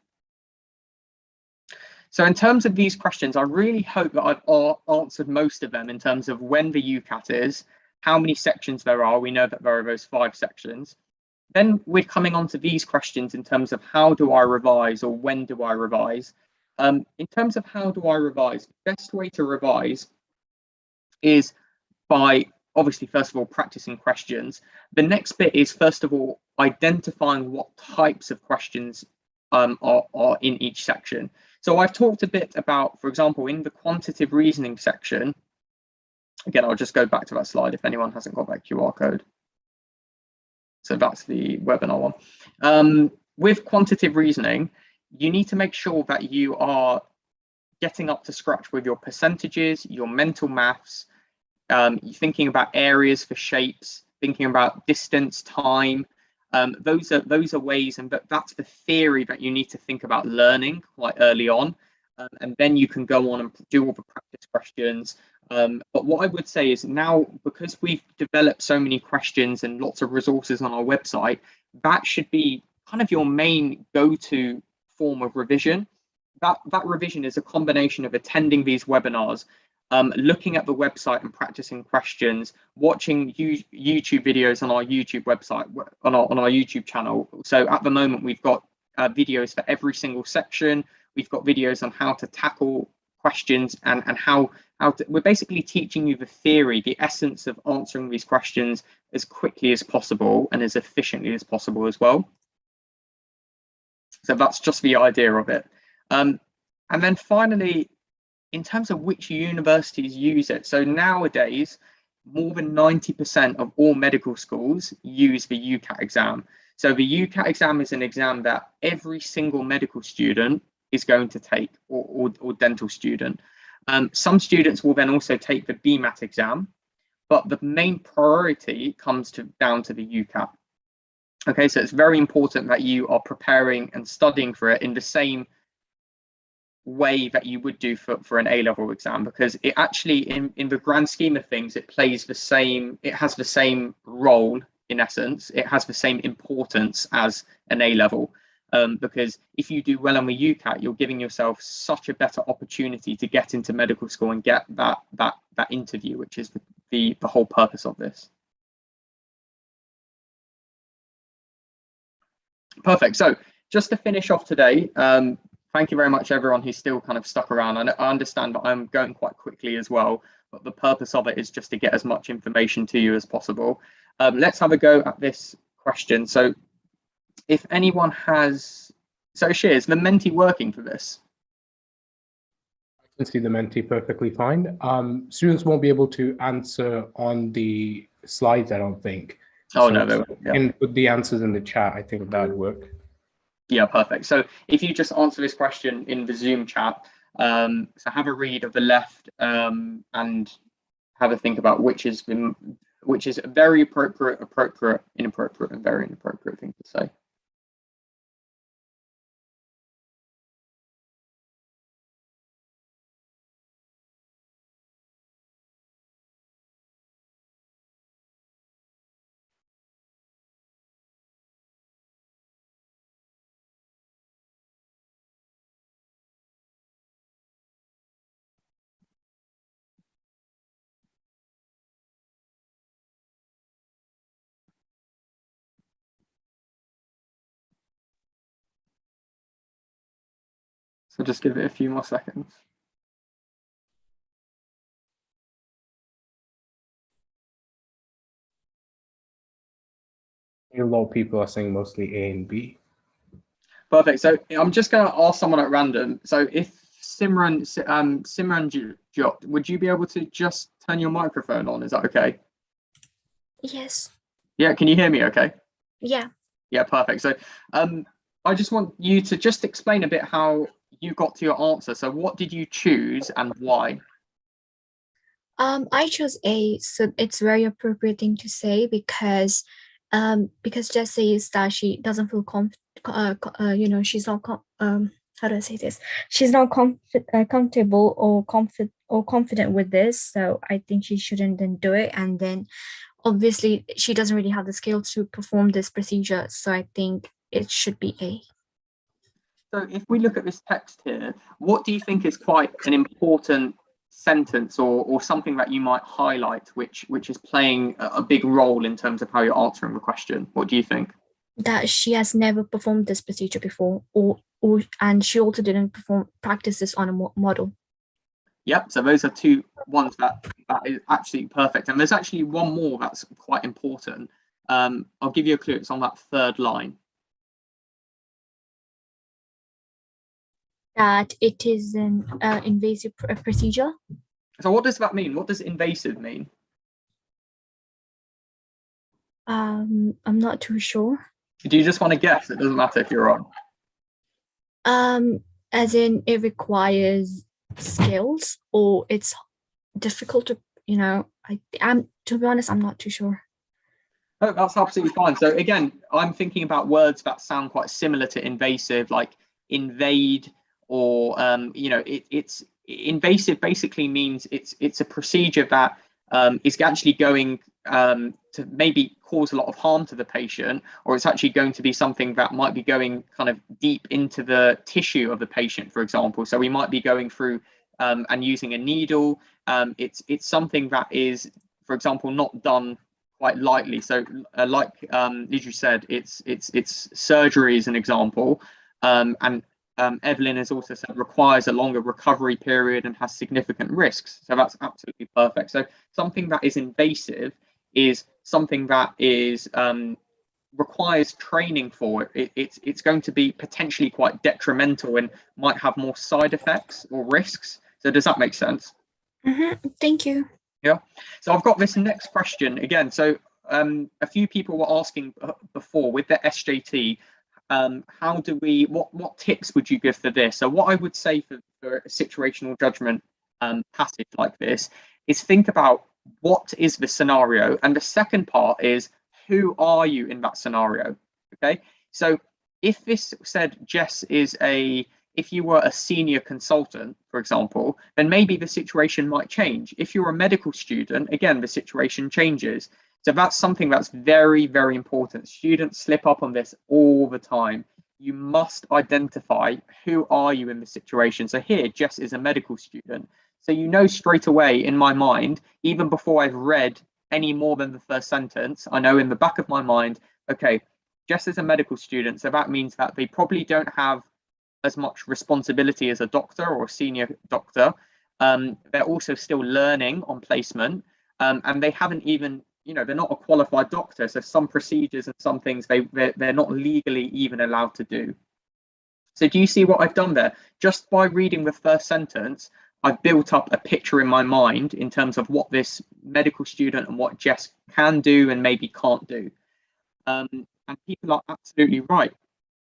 So in terms of these questions, I really hope that I've answered most of them in terms of when the UCAT is, how many sections there are. We know that there are those 5 sections. Then we're coming on to these questions in terms of how do I revise, or when do I revise? In terms of how do I revise, the best way to revise is by, obviously, first of all, practicing questions. The next bit is, first of all, identifying what types of questions are in each section. So I've talked a bit about, for example, in the quantitative reasoning section, again, I'll just go back to that slide if anyone hasn't got that QR code. So that's the webinar one. With quantitative reasoning, you need to make sure that you are getting up to scratch with your percentages, your mental maths, you're thinking about areas for shapes, thinking about distance, time. Those are ways, and that's the theory that you need to think about learning quite early on. And then you can go on and do all the practice questions. But what I would say is now, because we've developed so many questions and lots of resources on our website, that should be kind of your main go-to form of revision. That revision is a combination of attending these webinars, looking at the website and practicing questions, watching YouTube videos on our YouTube website, on our YouTube channel. So at the moment, we've got videos for every single section. We've got videos on how to tackle questions and how to, we're basically teaching you the theory, the essence of answering these questions as quickly as possible and as efficiently as possible as well. So that's just the idea of it. And then finally, in terms of which universities use it, so nowadays, more than 90% of all medical schools use the UCAT exam. So the UCAT exam is an exam that every single medical student is going to take, or dental student. Some students will then also take the BMAT exam, but the main priority comes down to the UCAT. Okay, so it's very important that you are preparing and studying for it in the same way that you would do for an A-level exam, because it actually, in the grand scheme of things, it has the same role in essence. It has the same importance as an A-level, because if you do well on the UCAT, you're giving yourself such a better opportunity to get into medical school and get that interview, which is the whole purpose of this. Perfect. So just to finish off today, thank you very much, everyone who's still kind of stuck around. I understand that I'm going quite quickly as well, but the purpose of it is just to get as much information to you as possible. Let's have a go at this question. So if anyone has, so Shir, is the Menti working for this? I can see the Menti perfectly fine. Students won't be able to answer on the slides, I don't think. Oh, so, no, they won't. Yeah. And put the answers in the chat, I think that would work. Yeah, perfect. So if you just answer this question in the Zoom chat, so have a read of the left and have a think about which is a very appropriate, inappropriate, and very inappropriate thing to say. So just give it a few more seconds. A lot of people are saying mostly A and B. Perfect. So I'm just going to ask someone at random. So if Simran Jot, would you be able to just turn your microphone on? Is that okay? Yes. Yeah. Can you hear me? Okay. Yeah. Yeah. Perfect. So I just want you to just explain a bit how you got to your answer. So what did you choose and why? I chose A, so it's very appropriate thing to say because Jess says that she doesn't feel she's not how do I say this? She's not comfortable or confident with this, so I think she shouldn't then do it. And then obviously she doesn't really have the skills to perform this procedure, so I think it should be A. So if we look at this text here, what do you think is quite an important sentence or something that you might highlight which is playing a big role in terms of how you're answering the question? What do you think? That she has never performed this procedure before, and she also didn't practice this on a model. Yep, so those are two ones that is absolutely perfect. And there's actually one more that's quite important. I'll give you a clue. It's on that third line. That it is an invasive procedure. So what does that mean? What does invasive mean? I'm not too sure. Do you just want to guess? It doesn't matter if you're on. As in it requires skills, or it's difficult to, I'm to be honest, I'm not too sure. Oh, that's absolutely fine. So again, I'm thinking about words that sound quite similar to invasive, like invade, or it's invasive basically means it's a procedure that is actually going to maybe cause a lot of harm to the patient, or it's actually going to be something that might be going kind of deep into the tissue of the patient, for example. So we might be going through and using a needle. It's something that is, for example, not done quite lightly. So like Lidju said, it's surgery is an example, and Evelyn has also said requires a longer recovery period and has significant risks. So that's absolutely perfect. So something that is invasive is something that is requires training for it. It's going to be potentially quite detrimental and might have more side effects or risks. So does that make sense? Thank you. Yeah. So I've got this next question again. So a few people were asking before with the SJT, how do we, what tips would you give for this? So what I would say for a situational judgment passage like this is think about what is the scenario, and the second part is who are you in that scenario. Okay, so if this said Jess is if you were a senior consultant, for example, then maybe the situation might change. If you're a medical student, again, the situation changes. So that's something that's very, very important. Students slip up on this all the time. You must identify who are you in the situation. So here, Jess is a medical student. So you know straight away in my mind, even before I've read any more than the first sentence, I know in the back of my mind, okay, Jess is a medical student. So that means that they probably don't have as much responsibility as a doctor or a senior doctor. They're also still learning on placement, and they haven't even, they're not a qualified doctor. So some procedures and some things they're not legally even allowed to do. So do you see what I've done there? Just by reading the first sentence, I've built up a picture in my mind in terms of what this medical student and what Jess can do and maybe can't do. And people are absolutely right.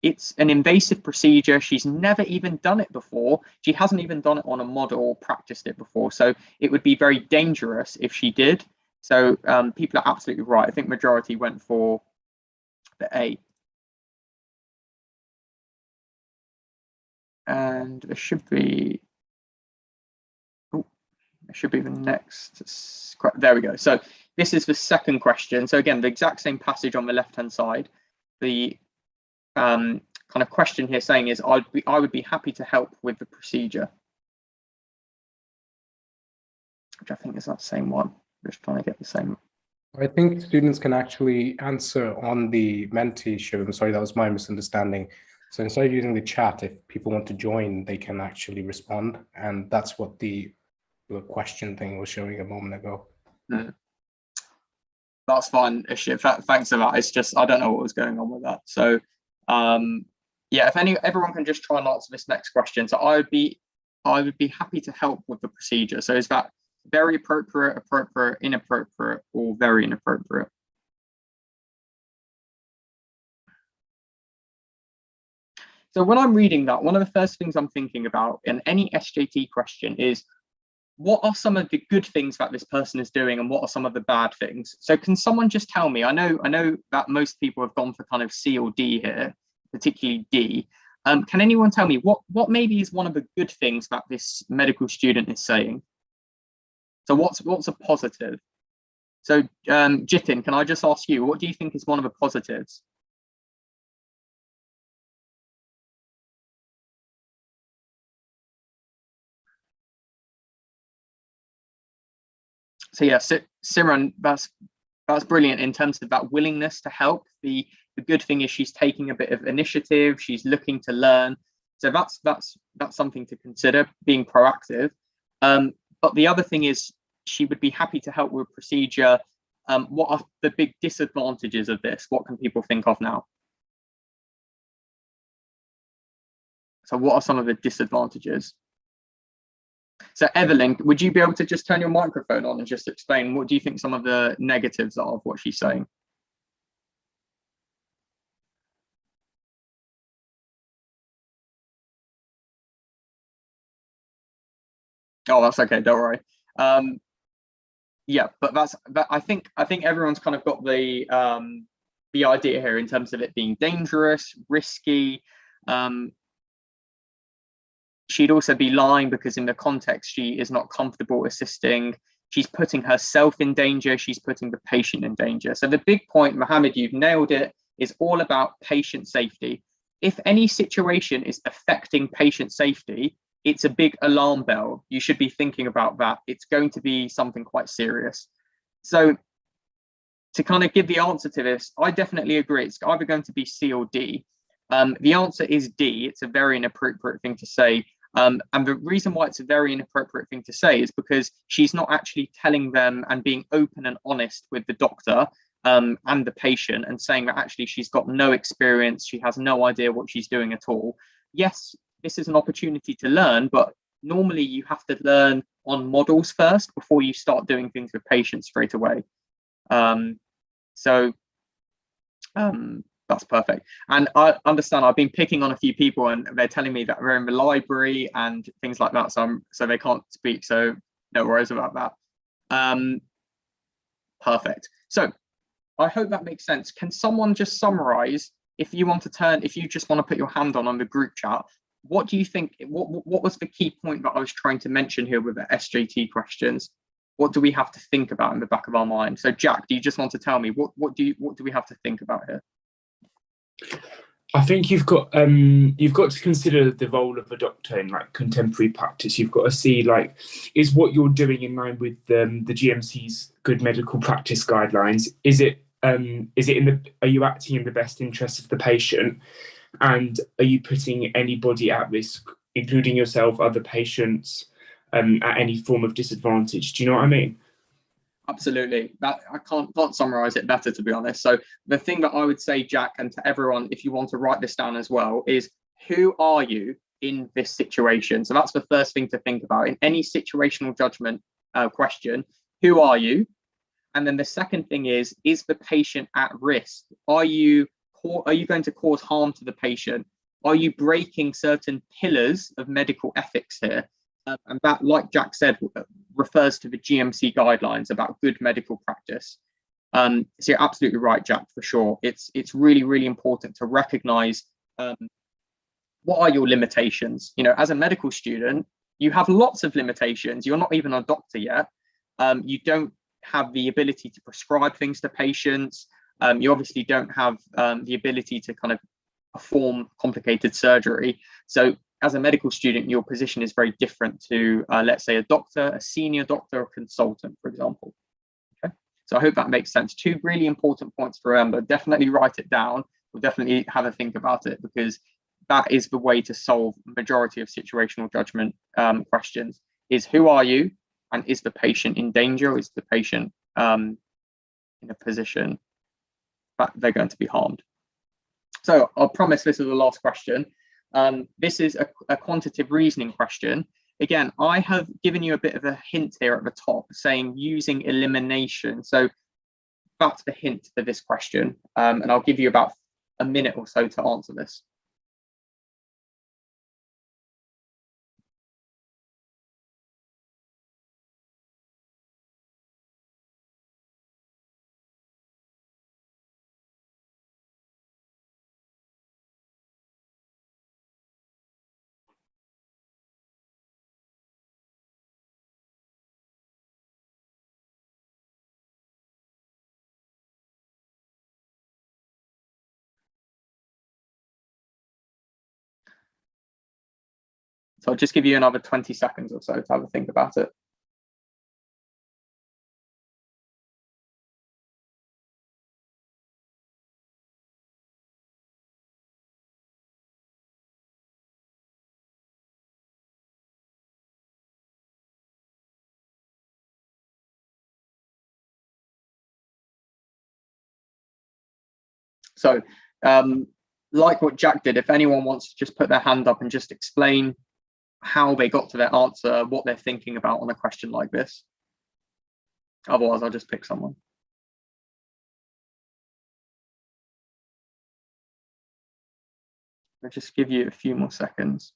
It's an invasive procedure. She's never even done it before. She hasn't even done it on a model or practiced it before. So it would be very dangerous if she did. So people are absolutely right. I think majority went for the A. And there should be, the next. There we go. So this is the second question. So again, the exact same passage on the left-hand side. The kind of question here saying is, I would be happy to help with the procedure, which I think is that same one. Just trying to get the same. I think students can actually answer on the Menti show. I'm sorry, that was my misunderstanding. So instead of using the chat, if people want to join, they can actually respond. And that's what the question thing was showing a moment ago. That's fine. Thanks for that. It's just, I don't know what was going on with that. So yeah, if everyone can just try and answer this next question. So I would be happy to help with the procedure. So is that very appropriate, appropriate, inappropriate, or very inappropriate? So when I'm reading that, one of the first things I'm thinking about in any SJT question is, what are some of the good things that this person is doing and what are some of the bad things? So can someone just tell me, I know that most people have gone for kind of C or D here, particularly D. Can anyone tell me what maybe is one of the good things that this medical student is saying? So what's a positive? So Jitin, can I just ask you, what do you think is one of the positives? So yeah, Simran, that's brilliant in terms of that willingness to help. The good thing is she's taking a bit of initiative. She's looking to learn. So that's something to consider, being proactive. But the other thing is she would be happy to help with procedure. What are the big disadvantages of this? What can people think of now? So what are some of the disadvantages? So Evelyn, would you be able to just turn your microphone on and just explain what do you think some of the negatives are of what she's saying? Oh, that's okay, don't worry. Yeah, but I think everyone's kind of got the idea here in terms of it being dangerous, risky. She'd also be lying because in the context she is not comfortable assisting. she's putting herself in danger, she's putting the patient in danger. So the big point, Mohammed, you've nailed it, is all about patient safety. If any situation is affecting patient safety, it's a big alarm bell. You should be thinking about that. It's going to be something quite serious. So to kind of give the answer to this, I definitely agree. It's either going to be C or D. The answer is D. It's a very inappropriate thing to say. And the reason why it's a very inappropriate thing to say is because she's not actually telling them and being open and honest with the doctor and the patient, and saying that actually she's got no experience, she has no idea what she's doing at all. Yes, this is an opportunity to learn, but normally you have to learn on models first before you start doing things with patients straight away. That's perfect. And I understand I've been picking on a few people and they're telling me that they're in the library and things like that, so they can't speak, so no worries about that. Perfect. So I hope that makes sense. Can someone just summarize, if you just want to put your hand on the group chat, what do you think, what was the key point that I was trying to mention here with the SJT questions? What do we have to think about in the back of our mind? So Jack, do you just want to tell me what do we have to think about here? I think you've got to consider the role of a doctor in like contemporary practice. You've got to see, like, is what you're doing in line with the GMC's good medical practice guidelines? Are you acting in the best interest of the patient? And are you putting anybody at risk, including yourself, other patients, at any form of disadvantage? Do you know what I mean? Absolutely. That I can't summarize it better, to be honest. So the thing that I would say, Jack, and to everyone, if you want to write this down as well, is who are you in this situation? So that's the first thing to think about in any situational judgment question. Who are you? And then the second thing is the patient at risk? Are you going to cause harm to the patient? Are you breaking certain pillars of medical ethics here? And that, like Jack said, refers to the GMC guidelines about good medical practice. So you're absolutely right, Jack, for sure. It's really, really important to recognize what are your limitations. You know, as a medical student, you have lots of limitations. You're not even a doctor yet. You don't have the ability to prescribe things to patients. You obviously don't have the ability to kind of perform complicated surgery. So as a medical student, your position is very different to, let's say, a doctor, a senior doctor, or consultant, for example. Okay, so I hope that makes sense. Two really important points to remember. Definitely write it down. We'll definitely have a think about it, because that is the way to solve the majority of situational judgment questions, is who are you, and is the patient in danger, or is the patient in a position that they're going to be harmed? So I'll promise this is the last question. This is a quantitative reasoning question. Again, I have given you a bit of a hint here at the top, saying using elimination. So that's the hint for this question. And I'll give you about a minute or so to answer this. So I'll just give you another 20 seconds or so to have a think about it. So like what Jack did, if anyone wants to just put their hand up and just explain how they got to their answer, what they're thinking about on a question like this. Otherwise, I'll just pick someone. I'll just give you a few more seconds.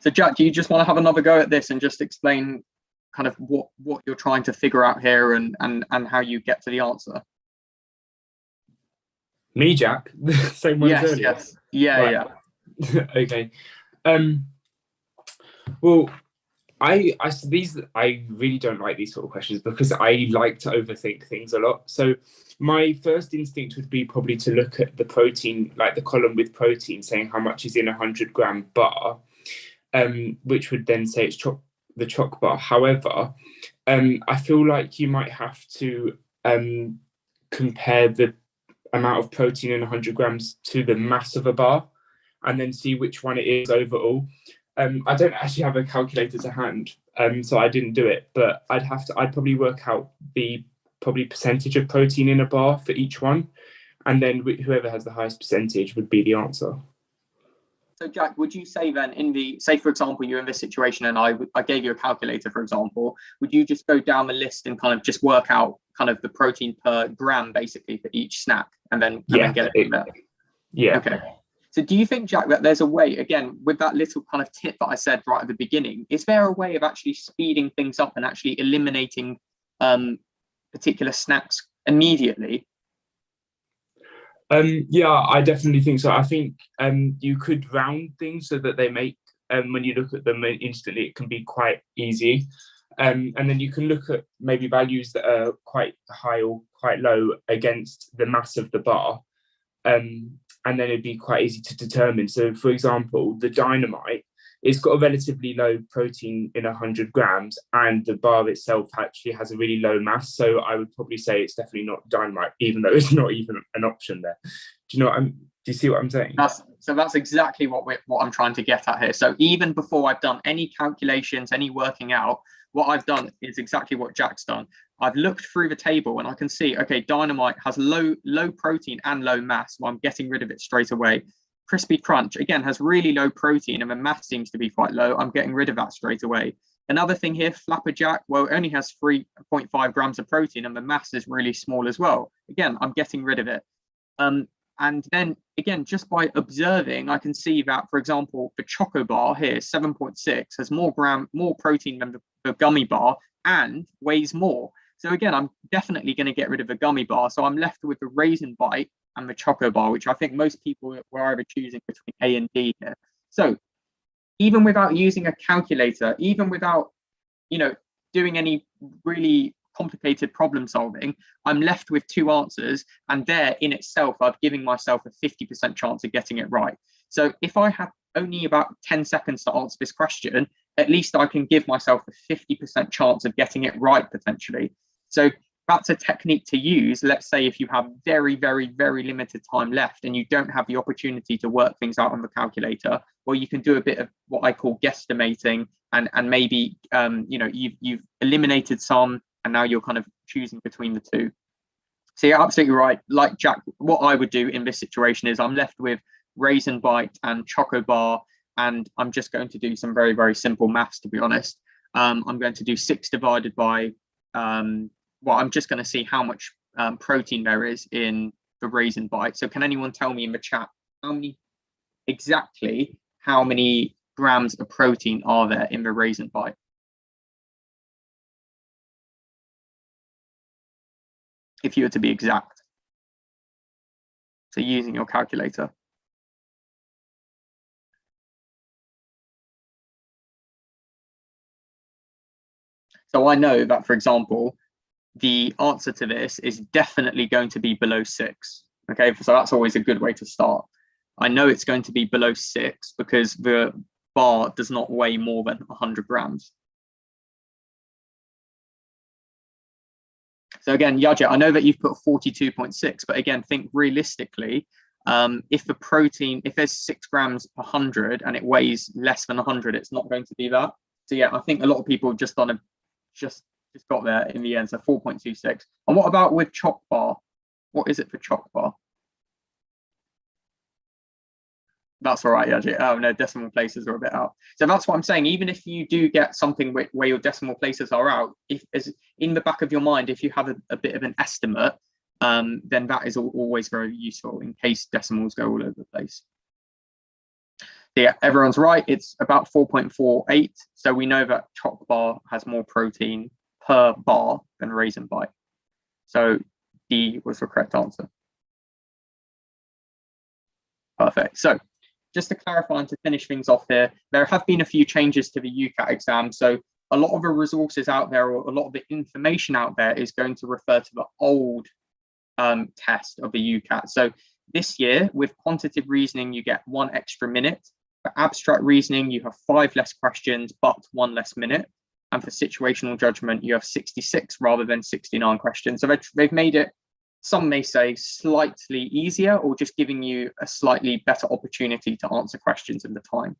So Jack, do you just want to have another go at this and just explain kind of what you're trying to figure out here and how you get to the answer? Me, Jack? Same one as earlier? Yes. Yeah, right. Yeah. Okay. Well, I really don't like these sort of questions because I like to overthink things a lot. So my first instinct would be probably to look at the protein, like the column with protein, saying how much is in a 100-gram bar, which would then say it's the choc bar. However, I feel like you might have to compare the amount of protein in 100 grams to the mass of a bar, and then see which one it is overall. I don't actually have a calculator to hand, so I didn't do it, but I'd probably work out the probably percentage of protein in a bar for each one, and then whoever has the highest percentage would be the answer. So Jack, would you say then say for example, you're in this situation and I gave you a calculator, for example, would you just go down the list and kind of just work out kind of the protein per gram basically for each snack and then get it from there? Yeah. Okay. So do you think, Jack, that there's a way, again, with that little kind of tip that I said right at the beginning, is there a way of actually speeding things up and actually eliminating particular snacks immediately? Yeah, I definitely think so. I think you could round things so that they make, when you look at them instantly, it can be quite easy. And then you can look at maybe values that are quite high or quite low against the mass of the bar. And then it'd be quite easy to determine. So, for example, the Dynamite, it's got a relatively low protein in 100 grams, and the bar itself actually has a really low mass. So I would probably say it's definitely not Dynamite, even though it's not even an option there. Do you know do you see what I'm saying? That's exactly what I'm trying to get at here. So even before I've done any calculations, any working out, what I've done is exactly what Jack's done. I've looked through the table and I can see, okay, Dynamite has low protein and low mass, so I'm getting rid of it straight away. Crispy Crunch, again, has really low protein and the mass seems to be quite low. I'm getting rid of that straight away. Another thing here, Flapperjack, well, it only has 3.5 grams of protein and the mass is really small as well. Again, I'm getting rid of it. And then again, just by observing, I can see that, for example, the Choco Bar here, 7.6, has more protein than the gummy bar and weighs more. So again, I'm definitely going to get rid of the gummy bar. So I'm left with the Raisin Bite and the Choco Bar, which I think most people were either choosing between A and D here. So even without using a calculator, even without, doing any really complicated problem solving, I'm left with two answers, and there in itself, I've given myself a 50% chance of getting it right. So if I have only about 10 seconds to answer this question, at least I can give myself a 50% chance of getting it right potentially. So that's a technique to use. Let's say if you have very, very, very limited time left and you don't have the opportunity to work things out on the calculator, well, you can do a bit of what I call guesstimating, and maybe you've eliminated some and now you're kind of choosing between the two. So you're absolutely right. Like Jack, what I would do in this situation is I'm left with Raisin Bite and Choco Bar, and I'm just going to do some very, very simple maths, to be honest. I'm going to do 6 divided by, I'm just going to see how much protein there is in the Raisin Bite. So can anyone tell me in the chat how many grams of protein are there in the Raisin Bite? If you were to be exact. So using your calculator. So I know that, for example, the answer to this is definitely going to be below 6. Okay, so that's always a good way to start. I know it's going to be below 6 because the bar does not weigh more than 100 grams. So again, Yajit, I know that you've put 42.6, but again, think realistically, if there's 6 grams per 100 and it weighs less than 100, it's not going to be that. So yeah, I think a lot of people just got there in the end. So 4.26. And what about with Choc Bar? What is it for Choc Bar? That's all right, Yajit. Oh no, decimal places are a bit out. So that's what I'm saying. Even if you do get something where your decimal places are out, if as in the back of your mind, if you have a bit of an estimate, then that is always very useful in case decimals go all over the place. Yeah, everyone's right. It's about 4.48. So we know that Choc Bar has more protein per bar than Raisin Bite. So D was the correct answer. Perfect. So just to clarify and to finish things off here, there have been a few changes to the UCAT exam. So a lot of the resources out there, or a lot of the information out there, is going to refer to the old test of the UCAT. So this year, with quantitative reasoning, you get 1 extra minute. For abstract reasoning, you have 5 less questions, but 1 less minute. And for situational judgment, you have 66 rather than 69 questions. So they've made it, some may say, slightly easier, or just giving you a slightly better opportunity to answer questions in the time.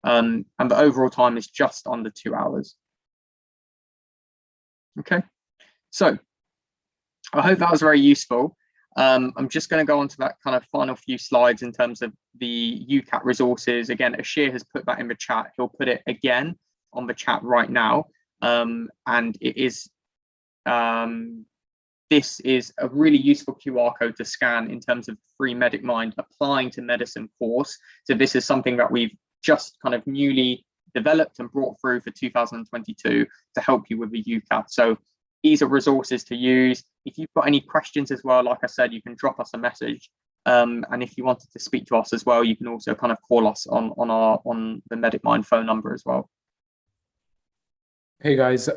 And the overall time is just under 2 hours. Okay, so I hope that was very useful. I'm just going to go on to that kind of final few slides in terms of the UCAT resources. Again, Ashir has put that in the chat. He'll put it again on the chat right now. And it is, this is a really useful QR code to scan in terms of free Medic Mind applying to medicine course. So this is something that we've just kind of newly developed and brought through for 2022 to help you with the UCAT. So these are resources to use. If you've got any questions as well, like I said, you can drop us a message. And if you wanted to speak to us as well, you can also kind of call us on the Medic Mind phone number as well. Hey guys,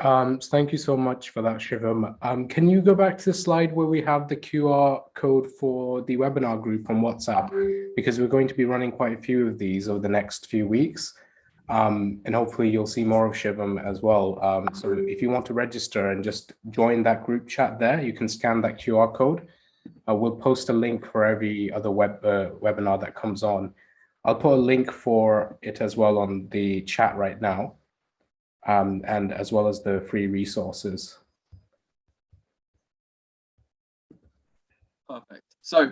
thank you so much for that, Shivam. Can you go back to the slide where we have the QR code for the webinar group on WhatsApp? Because we're going to be running quite a few of these over the next few weeks. And hopefully you'll see more of Shivam as well. So if you want to register and just join that group chat there, you can scan that QR code. We'll post a link for every other webinar that comes on. I'll put a link for it as well on the chat right now. And as well as the free resources. Perfect. So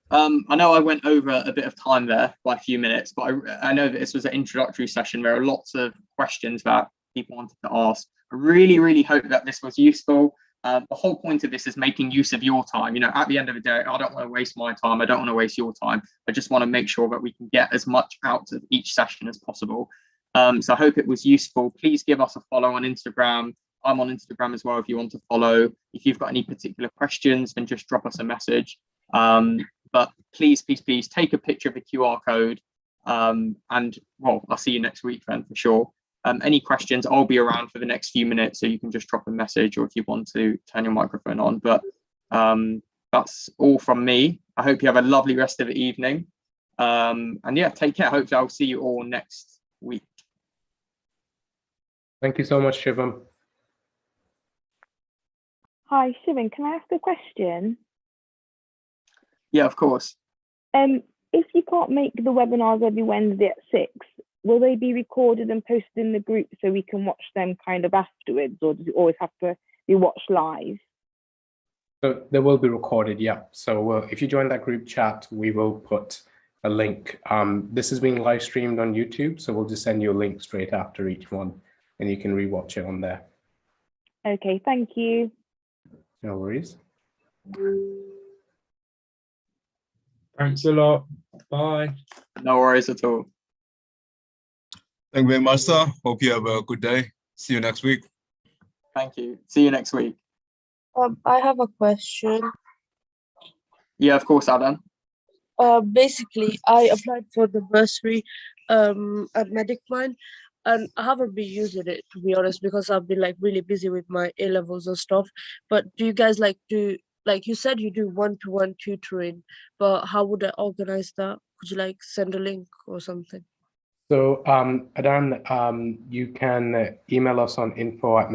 I know I went over a bit of time there by a few minutes, but I know that this was an introductory session. There are lots of questions that people wanted to ask. I really, really hope that this was useful. The whole point of this is making use of your time. You know, at the end of the day, I don't want to waste my time. I don't want to waste your time. I just want to make sure that we can get as much out of each session as possible. So I hope it was useful. Please give us a follow on Instagram. I'm on Instagram as well if you want to follow. If you've got any particular questions, then just drop us a message. But please, please, please take a picture of the QR code. And well, I'll see you next week then for sure. Any questions, I'll be around for the next few minutes, so you can just drop a message, or if you want to turn your microphone on. But that's all from me. I hope you have a lovely rest of the evening. And yeah, take care. Hopefully I'll see you all next week. Thank you so much, Shivam. Hi, Shivam, can I ask a question? Yeah, of course. If you can't make the webinars every Wednesday at 6, will they be recorded and posted in the group so we can watch them kind of afterwards, or does it always have to be watched live? So they will be recorded, yeah. So if you join that group chat, we will put a link. This is being live streamed on YouTube, so we'll just send you a link straight after each one, and you can rewatch it on there. Okay, thank you. No worries. Thanks a lot. Bye. No worries at all. Thank you very much, sir. Hope you have a good day. See you next week. Thank you. See you next week. I have a question. Yeah, of course, Adam. Basically, I applied for the bursary at MedicMind, and I haven't been using it, to be honest, because I've been like really busy with my A-levels and stuff. But do you guys like do, like you said, you do one-to-one tutoring, but how would I organize that? Could you like send a link or something? So Adan, you can email us on info@medic